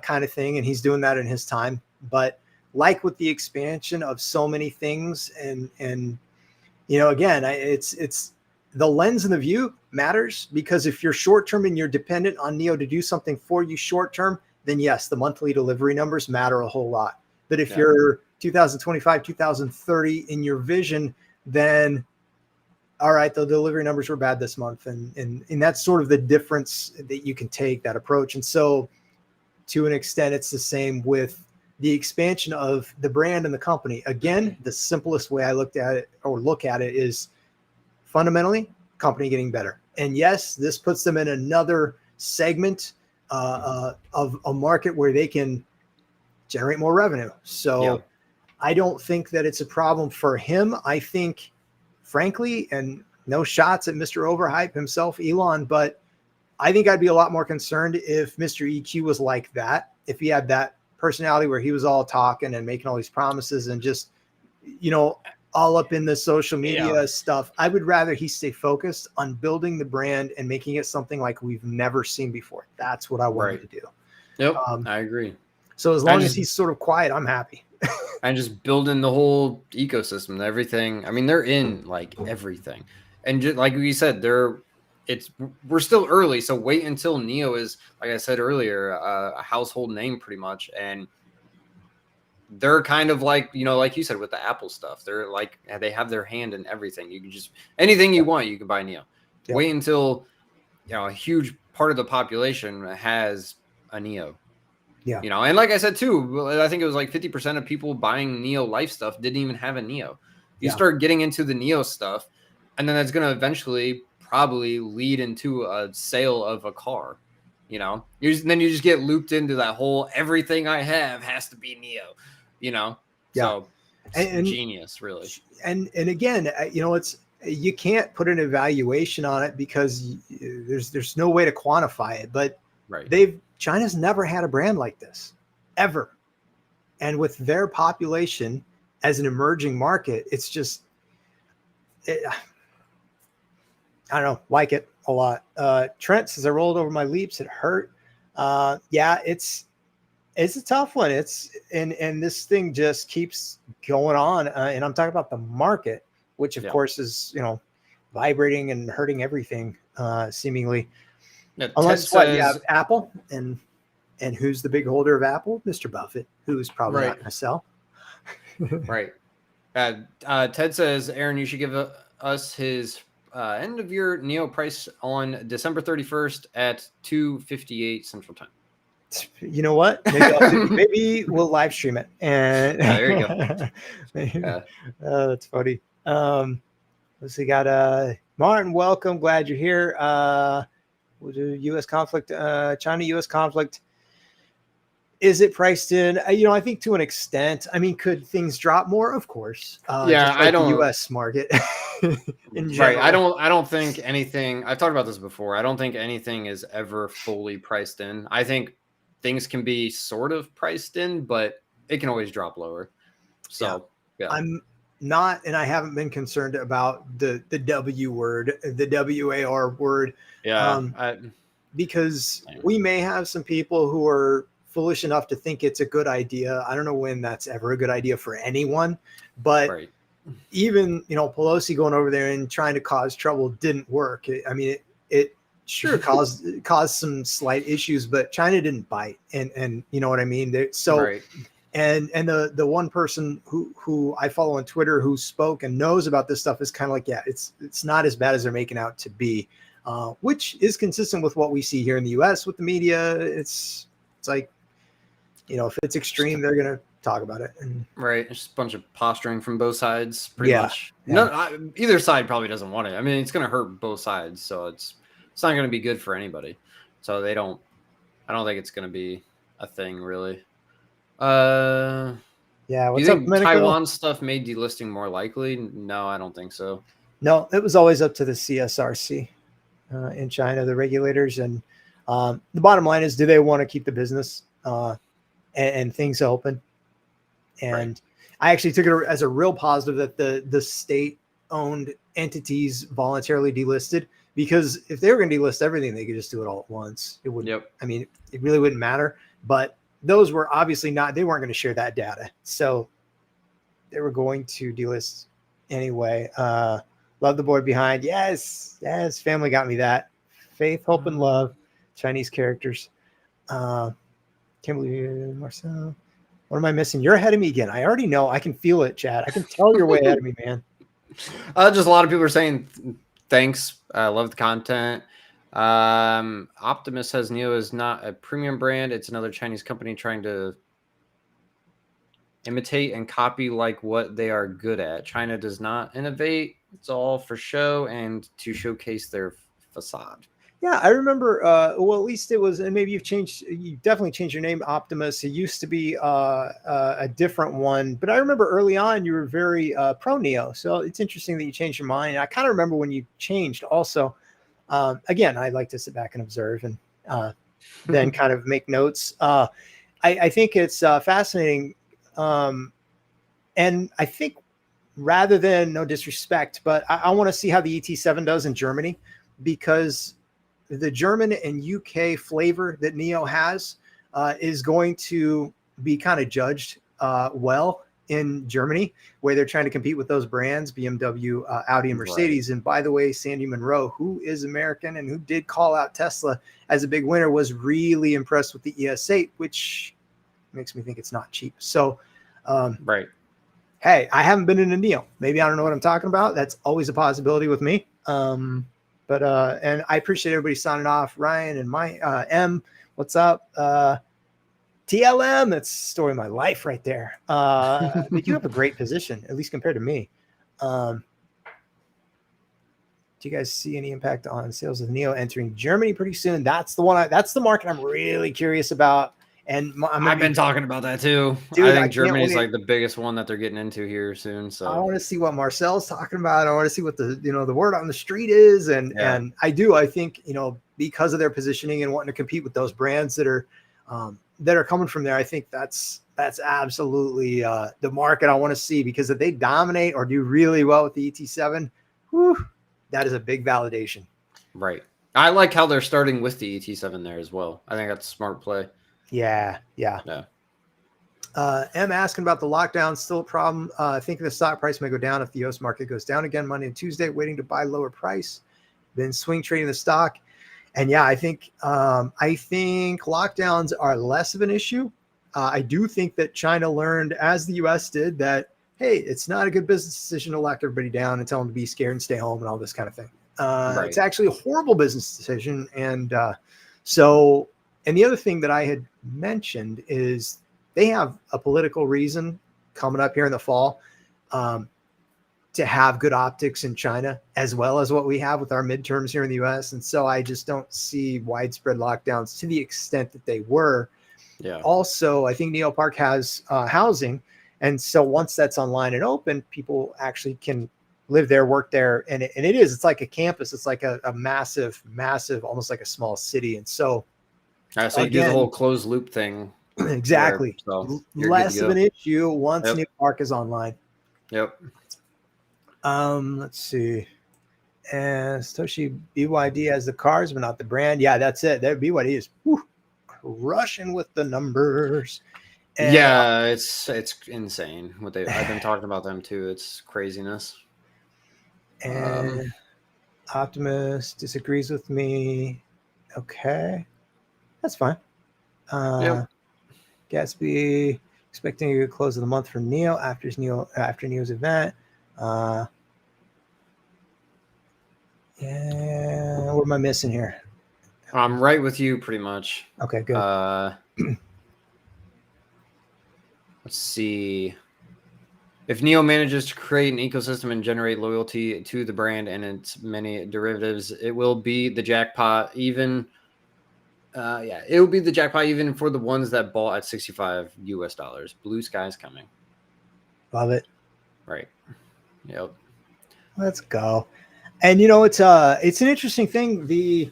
kind of thing. And he's doing that in his time. But like with the expansion of so many things and again, it's the lens and the view matters because if you're short-term and you're dependent on NIO to do something for you short-term, then yes, the monthly delivery numbers matter a whole lot. But if you're 2025, 2030 in your vision, then all right, the delivery numbers were bad this month. And that's sort of the difference that you can take that approach. And so to an extent, it's the same with the expansion of the brand and the company. Again, the simplest way I look at it is fundamentally company getting better. And yes, this puts them in another segment of a market where they can generate more revenue. So I don't think that it's a problem for him. I think, frankly, and no shots at Mr. Overhype himself, Elon, but I think I'd be a lot more concerned if Mr. EQ was like that, if he had that personality where he was all talking and making all these promises and just, all up in the social media stuff. I would rather he stay focused on building the brand and making it something like we've never seen before. That's what I wanted to do. Yep, I agree. So as long as he's sort of quiet, I'm happy. And just building the whole ecosystem, everything. I mean, they're in like everything, and just, like we said, we're still early, so wait until Neo is, like I said earlier, a household name pretty much, and they're kind of like, like you said with the Apple stuff, they're like, they have their hand in everything. You can just, anything you want, you can buy Neo. Yep. Wait until a huge part of the population has a Neo. Yeah. And like I said too, I think it was like 50% of people buying Neo Life stuff didn't even have a Neo. You start getting into the Neo stuff, and then that's going to eventually probably lead into a sale of a car. Then you just get looped into that whole everything I have has to be Neo. So it's genius, really. And again, you can't put an evaluation on it because there's no way to quantify it. But China's never had a brand like this ever, and with their population as an emerging market, it's just I don't know, like it a lot. Trent says I rolled over my leaps, it hurt. It's a tough one. And this thing just keeps going on. And I'm talking about the market, which of course is, vibrating and hurting everything, seemingly. Yeah, unless you have Apple and who's the big holder of Apple? Mr. Buffett, who's probably not going to sell. Right. Ted says, Aaron, you should give us his end of year Neo price on December 31st at 2:58 Central Time. You know what? Maybe we'll live stream it. And there you go. That's funny. Let's see. Got Martin. Welcome. Glad you're here. We'll do U.S. conflict. China-U.S. conflict. Is it priced in? I think to an extent. I mean, could things drop more? Of course. I don't. The U.S. market. In general. Right. I don't think anything. I've talked about this before. I don't think anything is ever fully priced in. I think things can be sort of priced in, but it can always drop lower. So yeah. I'm not, and I haven't been concerned about the W word, the WAR word. Yeah. Because we may have some people who are foolish enough to think it's a good idea. I don't know when that's ever a good idea for anyone, but even, Pelosi going over there and trying to cause trouble didn't work. It sure caused some slight issues, but China didn't bite. And you know what I mean? And the one person who I follow on Twitter who spoke and knows about this stuff is kind of like, it's not as bad as they're making out to be, which is consistent with what we see here in the US with the media. It's like, if it's extreme, they're going to talk about it. And it's just a bunch of posturing from both sides, pretty much. No, either side probably doesn't want it. I mean, it's going to hurt both sides, so it's not going to be good for anybody. So I don't think it's going to be a thing, really. What's do you think Taiwan stuff made delisting more likely? No, I don't think so. No, it was always up to the CSRC in China, the regulators. And the bottom line is, do they want to keep the business and things open? And I actually took it as a real positive that the state-owned entities voluntarily delisted, because if they were going to delist everything, they could just do it all at once. It wouldn't. I mean, it really wouldn't matter. But those were obviously they weren't going to share that data. So they were going to delist anyway. Love the boy behind. Yes. Family got me that. Faith, hope, and love. Chinese characters. Can't believe Marcel. What am I missing? You're ahead of me again. I already know. I can feel it, Chad. I can tell you're way ahead of me, man. Just a lot of people are saying thanks. I love the content. Optimus says Neo is not a premium brand. It's another Chinese company trying to imitate and copy like what they are good at. China does not innovate. It's all for show and to showcase their facade. Yeah, I remember. Well, at least it was, and maybe you definitely changed your name, Optimus. It used to be a different one, but I remember early on you were very pro Neo. So it's interesting that you changed your mind. I kind of remember when you changed also. Again, I like to sit back and observe and then kind of make notes. I think it's fascinating. And I think rather than, no disrespect, but I want to see how the ET7 does in Germany, because the German and UK flavor that Neo has is going to be kind of judged well in Germany, where they're trying to compete with those brands, BMW, Audi, and Mercedes. Right. And by the way, Sandy Monroe, who is American and who did call out Tesla as a big winner, was really impressed with the ES8, which makes me think it's not cheap. So, right. Hey, I haven't been in a Neo. Maybe I don't know what I'm talking about. That's always a possibility with me. And I appreciate everybody signing off. Ryan and my M, what's up? TLM, that's the story of my life right there. But you have a great position, at least compared to me. Do you guys see any impact on sales of Neo entering Germany pretty soon? That's the one. That's the market I'm really curious about. And I've been talking about that too. Dude, I think Germany's like the biggest one that they're getting into here soon. So I want to see what Marcel's talking about. I want to see what the word on the street is. And I think, because of their positioning and wanting to compete with those brands that are coming from there, I think that's absolutely the market I want to see, because if they dominate or do really well with the ET7, that is a big validation. Right. I like how they're starting with the ET7 there as well. I think that's a smart play. Yeah. M asking about the lockdown, still a problem. I think the stock price may go down if the US market goes down again Monday and Tuesday, waiting to buy lower price, then swing trading the stock. And yeah, I think lockdowns are less of an issue. I do think that China learned, as the US did, that, hey, it's not a good business decision to lock everybody down and tell them to be scared and stay home and all this kind of thing. Right. It's actually a horrible business decision. And and the other thing that I had mentioned is they have a political reason coming up here in the fall to have good optics in China, as well as what we have with our midterms here in the US. And so I just don't see widespread lockdowns to the extent that they were. Yeah. Also, I think Neo Park has housing. And so once that's online and open, people actually can live there, work there. And it's like a campus. It's like a massive, almost like a small city. And so, so you do the whole closed loop thing. Exactly. There, so less of an issue once Neo Park is online. Yep. Let's see. And Satoshi BYD has the cars, but not the brand. Yeah, that's it. That BYD is crushing with the numbers. And, yeah, it's insane what I've been talking about them too. It's craziness. And Optimus disagrees with me. Okay, that's fine. Gatsby expecting a good close of the month for Neo after Neo's event. Yeah, what am I missing here? I'm right with you pretty much. Okay, good. Let's see. If Neo manages to create an ecosystem and generate loyalty to the brand and its many derivatives, it will be the jackpot even. It will be the jackpot even for the ones that bought at $65 US. Blue sky's coming. Love it. Right. Yep. Let's go. And it's an interesting thing. The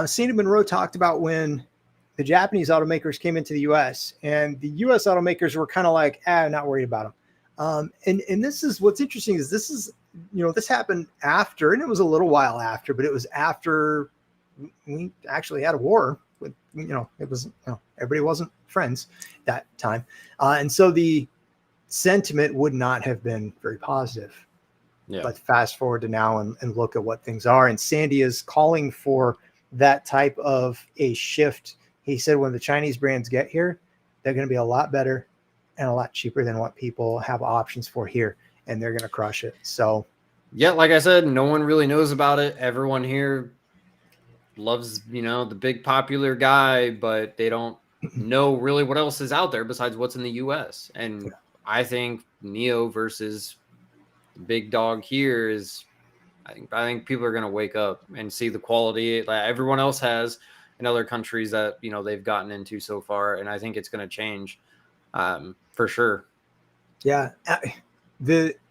Sandy Monroe talked about when the Japanese automakers came into the US, and the US automakers were kind of like, not worried about them. And this is what's interesting is this happened after, and it was a little while after, but it was after we actually had a war with, it was, everybody wasn't friends that time. And so the sentiment would not have been very positive. Yeah. But fast forward to now and look at what things are. And Sandy is calling for that type of a shift. He said when the Chinese brands get here, they're going to be a lot better and a lot cheaper than what people have options for here. And they're going to crush it. So, yeah, like I said, no one really knows about it. Everyone here loves, the big popular guy, but they don't know really what else is out there besides what's in the US. And I think Neo versus the big dog here is, I think people are going to wake up and see the quality that everyone else has in other countries that, they've gotten into so far. And I think it's going to change for sure. Yeah.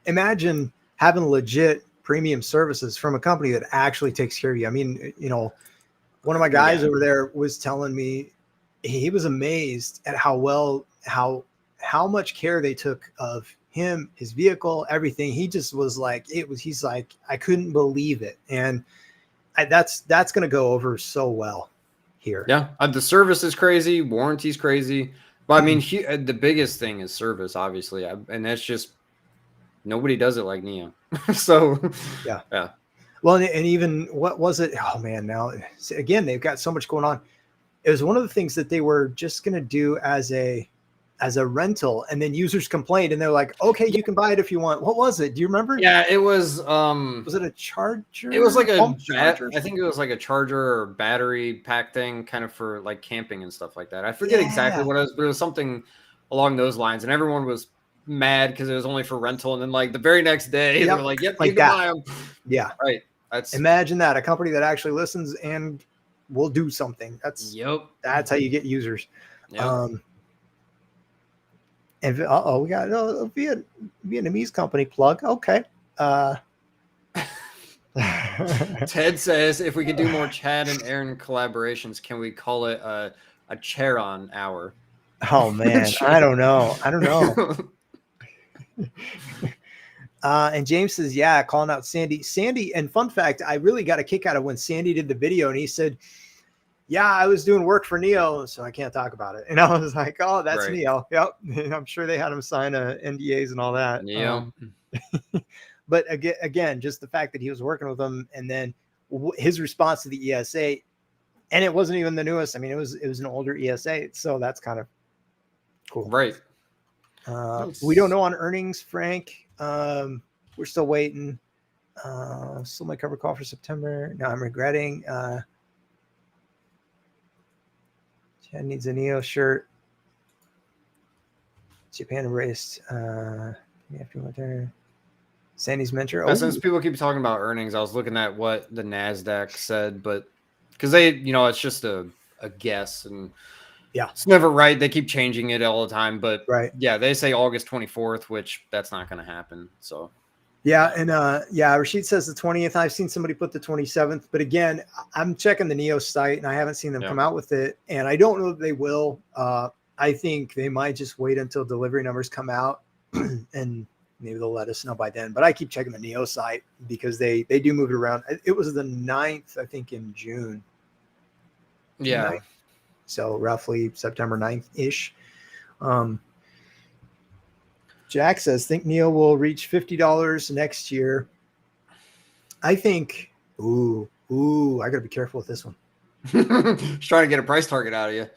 Imagine having legit premium services from a company that actually takes care of you. I mean, one of my guys over there was telling me he was amazed at how much care they took of him, his vehicle, everything. He just was like, he's like, I couldn't believe it. And that's going to go over so well here. Yeah. The service is crazy. Warranty's crazy. But I mean, the biggest thing is service, obviously. And that's just, nobody does it like Neo. So, yeah. Yeah. Well, and even what was it? Oh man, now again, they've got so much going on. It was one of the things that they were just going to do as a rental, and then users complained, and they're like, okay, you can buy it if you want. What was it? Do you remember? Yeah, it was it a charger? It was like charger? I think it was like a charger or battery pack thing, kind of for like camping and stuff like that. I forget exactly what it was, but it was something along those lines, and everyone was mad because it was only for rental. And then like the very next day, they were like, yep, like you can buy them. Yeah. Right. Imagine that, a company that actually listens and will do something. That's how you get users. Yep. And we got a Vietnamese company plug. Okay. Ted says, if we could do more Chad and Aaron collaborations, can we call it a Charon hour? Oh man, I don't know. And James says, yeah, calling out Sandy. And fun fact, I really got a kick out of when Sandy did the video, and he said, yeah, I was doing work for Neo, so I can't talk about it. And I was like, oh, that's Neo. Yep. And I'm sure they had him sign NDAs and all that. Neo. But again, just the fact that he was working with them, and then his response to the ESA, and it wasn't even the newest. I mean, it was an older ESA. So that's kind of cool. Right. We don't know on earnings, Frank. We're still waiting. Still my cover call for September. Now I'm regretting. Chad needs a Neo shirt. Japan erased. Sandy's mentor. Since people keep talking about earnings, I was looking at what the NASDAQ said, but because they, it's just a guess, and it's never right. They keep changing it all the time, but they say August 24th, which that's not going to happen. So Rashid says the 20th. I've seen somebody put the 27th, but again, I'm checking the Neo site and I haven't seen them come out with it, and I don't know if they will. I think they might just wait until delivery numbers come out and maybe they'll let us know by then. But I keep checking the Neo site because they do move it around. It was the 9th, I think, in June. Yeah. 9th. So roughly September 9th ish. Jack says, think Neo will reach $50 next year. I think, I got to be careful with this one. Just trying to get a price target out of you.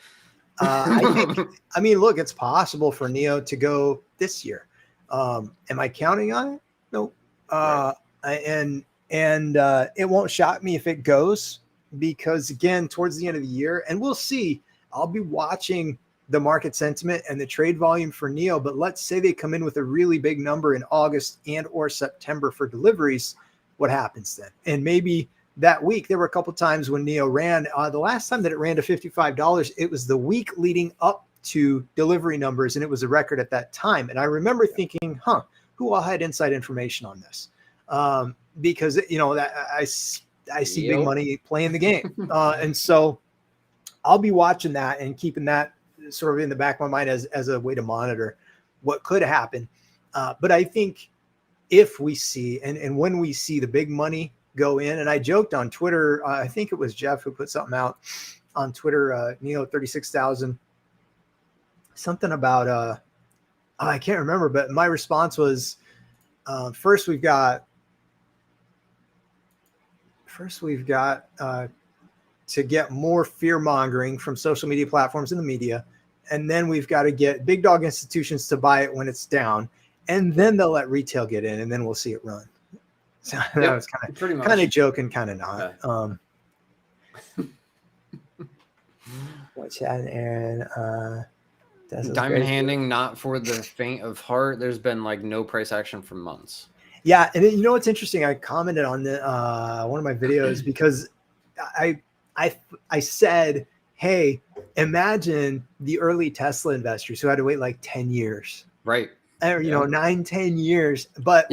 I mean, look, it's possible for Neo to go this year. Am I counting on it? No. And it won't shock me if it goes, because again, towards the end of the year, and we'll see, I'll be watching the market sentiment and the trade volume for Neo, but let's say they come in with a really big number in August and or September for deliveries. What happens then? And maybe that week, there were a couple times when Neo ran, the last time that it ran to $55, it was the week leading up to delivery numbers, and it was a record at that time. And I remember thinking, who all had inside information on this? Because, that I see big money playing the game. And so I'll be watching that and keeping that sort of in the back of my mind as a way to monitor what could happen. But I think if we see, and when we see the big money go in, and I joked on Twitter, I think it was Jeff who put something out on Twitter, Neo 36,000, something about, I can't remember, but my response was, first we've got to get more fear mongering from social media platforms and the media. And then we've got to get big dog institutions to buy it when it's down. And then they'll let retail get in, and then we'll see it run. So that was kind of joking, kind of not. What's that, Aaron? Diamond handing, not for the faint of heart. There's been like no price action for months. Yeah, and you know what's interesting? I commented on the one of my videos because I said, hey, imagine the early Tesla investors who had to wait like 10 years. Right. Or, 9-10 years. But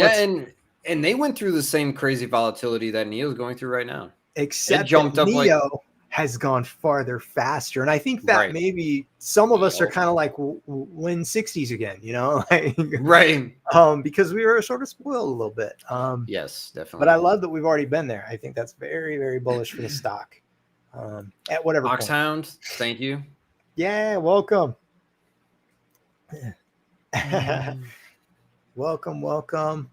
and they went through the same crazy volatility that Neo's going through right now. Except Neo has gone farther faster. And I think that Right. maybe some of us are Yep. kind of like win 60s again, you know, like, Right. because we were sort of spoiled a little bit. Yes, But definitely. I love that we've already been there. I think that's very, very bullish for the stock at whatever point. Oxhound, thank you. Yeah, welcome. Mm. welcome.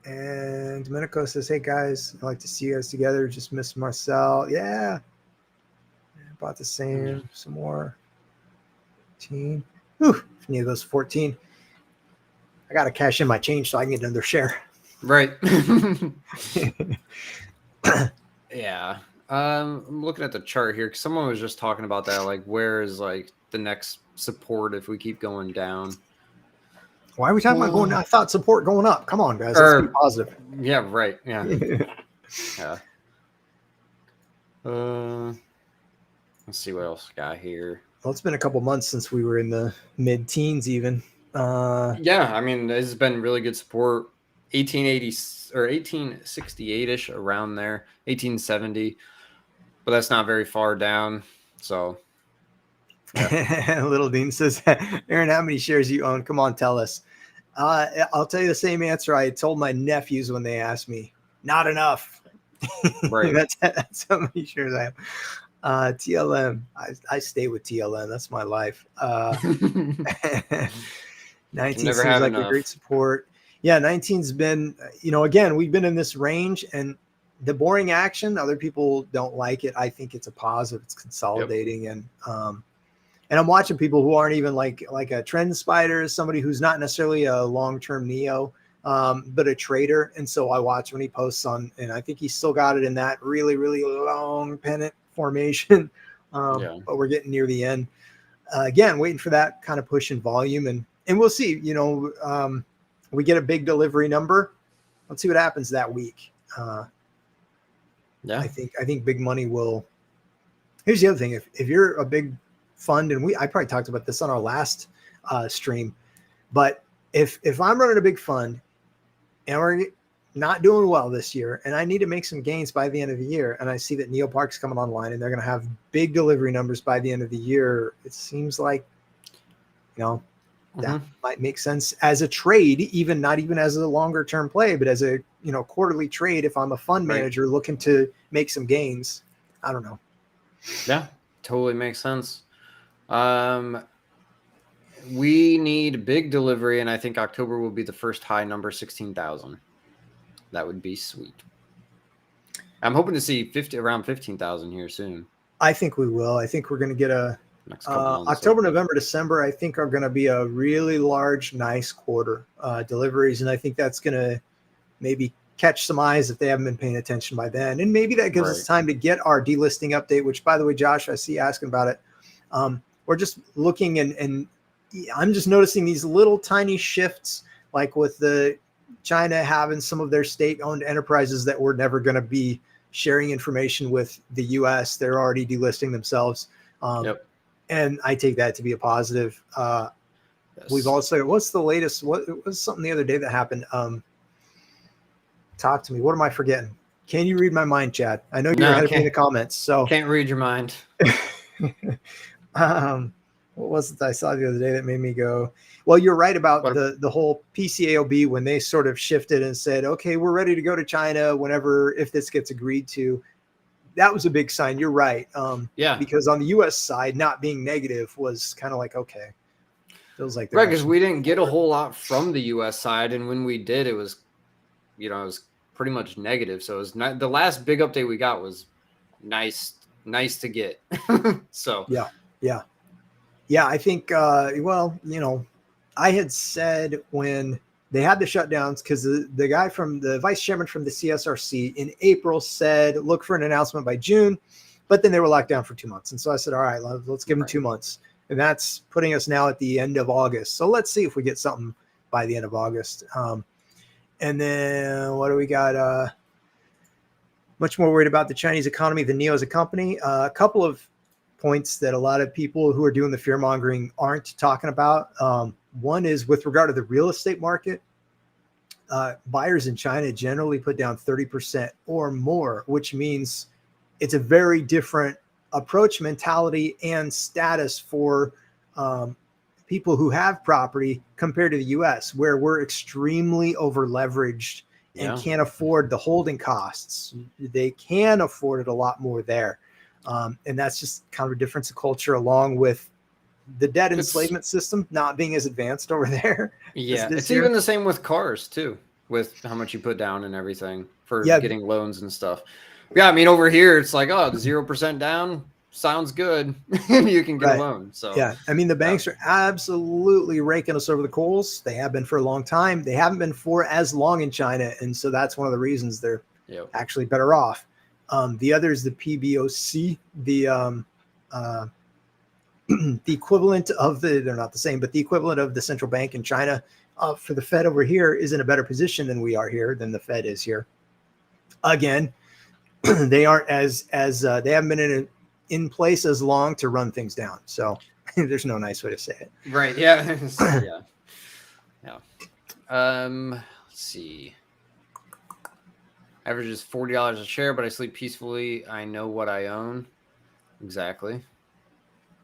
And Domenico says, "Hey guys, I'd like to see you guys together. Just miss Marcel. Yeah, about the same. Some more. 14. Whew, if any of those 14. I got to cash in my change so I can get another share." Right. Yeah. I'm looking at the chart here because someone was just talking about that. Like, where is like the next support if we keep going down? Why are we talking about going down? I thought support going up. Come on, guys. Let's be positive. Yeah, right. Yeah. Yeah. Let's see what else I got here. Well, it's been a couple months since we were in the mid-teens even. Yeah, I mean, this has been really good support. 1880 or 1868-ish, around there. 1870. But that's not very far down. So yeah. Little Dean says, "Aaron, how many shares you own? Come on, tell us." I'll tell you the same answer I told my nephews when they asked me. Not enough. right. that's how many shares I have. TLM. I stay with TLM. That's my life. 19 never seems have like a enough. great support. Yeah, 19's been, again, we've been in this range, and the boring action, other people don't like it. I think it's a positive. It's consolidating. Yep. And I'm watching people who aren't even like a trend spider, somebody who's not necessarily a long-term neo, but a trader. And so I watch when he posts on, and I think he's still got it in that really, really long pennant formation. But we're getting near the end. Again, waiting for that kind of push in volume, and we'll see. We get a big delivery number. Let's see what happens that week. I think big money will. Here's the other thing: if you're a big fund, and I probably talked about this on our last stream, but if I'm running a big fund and we're not doing well this year, and I need to make some gains by the end of the year, and I see that Neopark's coming online and they're going to have big delivery numbers by the end of the year, it seems like, that might make sense as a trade, even not even as a longer term play, but as a, quarterly trade. If I'm a fund manager looking to make some gains, I don't know. Yeah, totally makes sense. We need big delivery, and I think October will be the first high number, 16,000. That would be sweet. I'm hoping to see around 15,000 here soon. I think we will. I think we're going to get a October, November, December, I think are going to be a really large, nice quarter deliveries. And I think that's going to maybe catch some eyes if they haven't been paying attention by then. And maybe that gives us time to get our delisting update, which, by the way, Josh, I see asking about it. We're just looking and I'm just noticing these little tiny shifts, like with the China having some of their state-owned enterprises that were never going to be sharing information with the U.S. They're already delisting themselves. And I take that to be a positive. We've also, what's the latest? What was something the other day that happened? Talk to me. What am I forgetting? Can you read my mind, Chad? I know you're ahead of me in the comments. So can't read your mind. What was it I saw the other day that made me go, well, you're right about the whole PCAOB when they sort of shifted and said, okay, we're ready to go to China if this gets agreed to. That was a big sign. You're right. Because on the U.S. side, not being negative was kind of like, okay, feels like right, because we didn't get a whole lot from the U.S. side, and when we did, it was, it was pretty much negative. So it was not, the last big update we got was nice to get. So yeah. I think I had said when they had the shutdowns, because the guy from the vice chairman from the CSRC in April said, look for an announcement by June, but then they were locked down for 2 months. And so I said, all right, let's give them 2 months. And that's putting us now at the end of August. So let's see if we get something by the end of August. And then what do we got? Much more worried about the Chinese economy than NEO as a company. A couple of points that a lot of people who are doing the fear mongering aren't talking about. One is with regard to the real estate market. buyers in China generally put down 30% or more, which means it's a very different approach, mentality, and status for people who have property compared to the US, where we're extremely over leveraged and can't afford the holding costs. They can afford it a lot more there. And that's just kind of a difference of culture, along with the debt enslavement system not being as advanced over there. Yeah, it's even the same with cars too, with how much you put down and everything for getting loans and stuff. Yeah, I mean, over here it's like, oh, the 0% down sounds good. You can get a loan. So yeah, I mean, the banks are absolutely raking us over the coals. They have been for a long time. They haven't been for as long in China, and so that's one of the reasons they're actually better off. The other is the PBOC, the the equivalent of they're not the same, but the equivalent of the central bank in China for the Fed over here is in a better position than we are here, than the Fed is here. Again, they aren't as they haven't been in place as long to run things down. So there's no nice way to say it. Right. Yeah. Yeah. Let's see. Average is $40 a share, but I sleep peacefully. I know what I own. Exactly.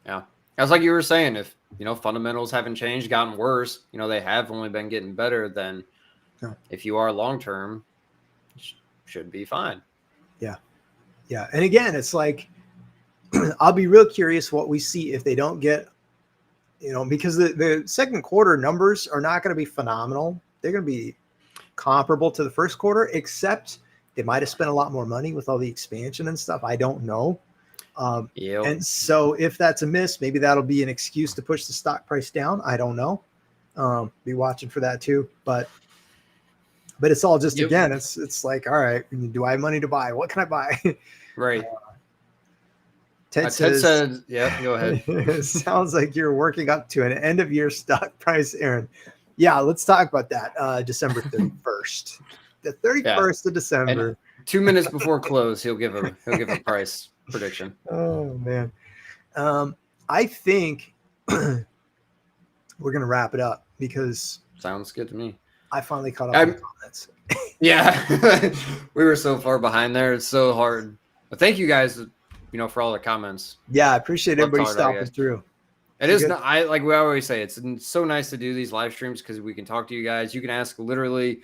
Yeah. That's like you were saying, if, fundamentals haven't changed, gotten worse, they have only been getting better, then if you are long-term, should be fine. Yeah. Yeah. And again, it's like, I'll be real curious what we see if they don't get, because the second quarter numbers are not going to be phenomenal. They're going to be comparable to the first quarter, except they might have spent a lot more money with all the expansion and stuff. I don't know. And so if that's a miss, maybe that'll be an excuse to push the stock price down. I don't know. Be watching for that too. But it's all just, again, it's like, all right, do I have money to buy? What can I buy? Right. Ted said, yeah, go ahead. Sounds like you're working up to an end of year stock price, Aaron. Yeah, let's talk about that. December 31st. The 31st of December. And 2 minutes before close, he'll give a price prediction. Oh man. I think we're gonna wrap it up because sounds good to me. I finally caught up on the comments. Yeah. We were so far behind there. It's so hard. But thank you guys, for all the comments. Yeah, I appreciate everybody stopping through. It is not, like we always say, it's so nice to do these live streams because we can talk to you guys. You can ask literally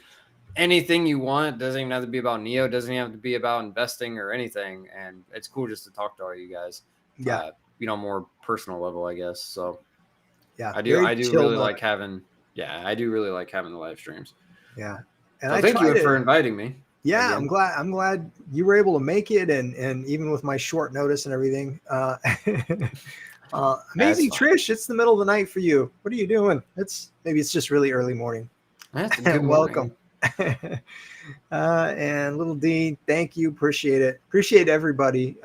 anything you want. It doesn't even have to be about Neo. It doesn't even have to be about investing or anything. And it's cool just to talk to all you guys. Yeah. More personal level, I guess. So yeah, I do really like having the live streams. Yeah. And so thank you for inviting me. Yeah, again. I'm glad you were able to make it, and even with my short notice and everything. Amazing, Trish. It's the middle of the night for you. What are you doing? Maybe it's just really early morning. That's a good Welcome. And little D, thank you. Appreciate it. Appreciate everybody.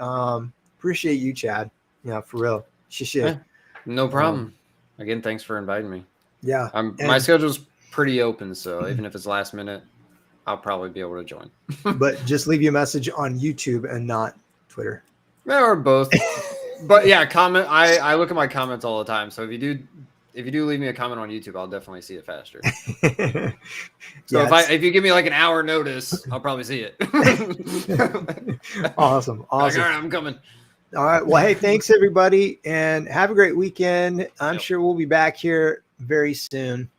Appreciate you, Chad. Yeah, for real. Yeah, no problem. Again, thanks for inviting me. Yeah. My schedule's pretty open, so even if it's last minute, I'll probably be able to join. But just leave you a message on YouTube and not Twitter. Yeah, or both. But yeah, comment. I look at my comments all the time. So if you do leave me a comment on YouTube, I'll definitely see it faster. So if you give me like an hour notice, I'll probably see it. Awesome. Like, all right, I'm coming. All right. Well, hey, thanks everybody, and have a great weekend. I'm sure we'll be back here very soon.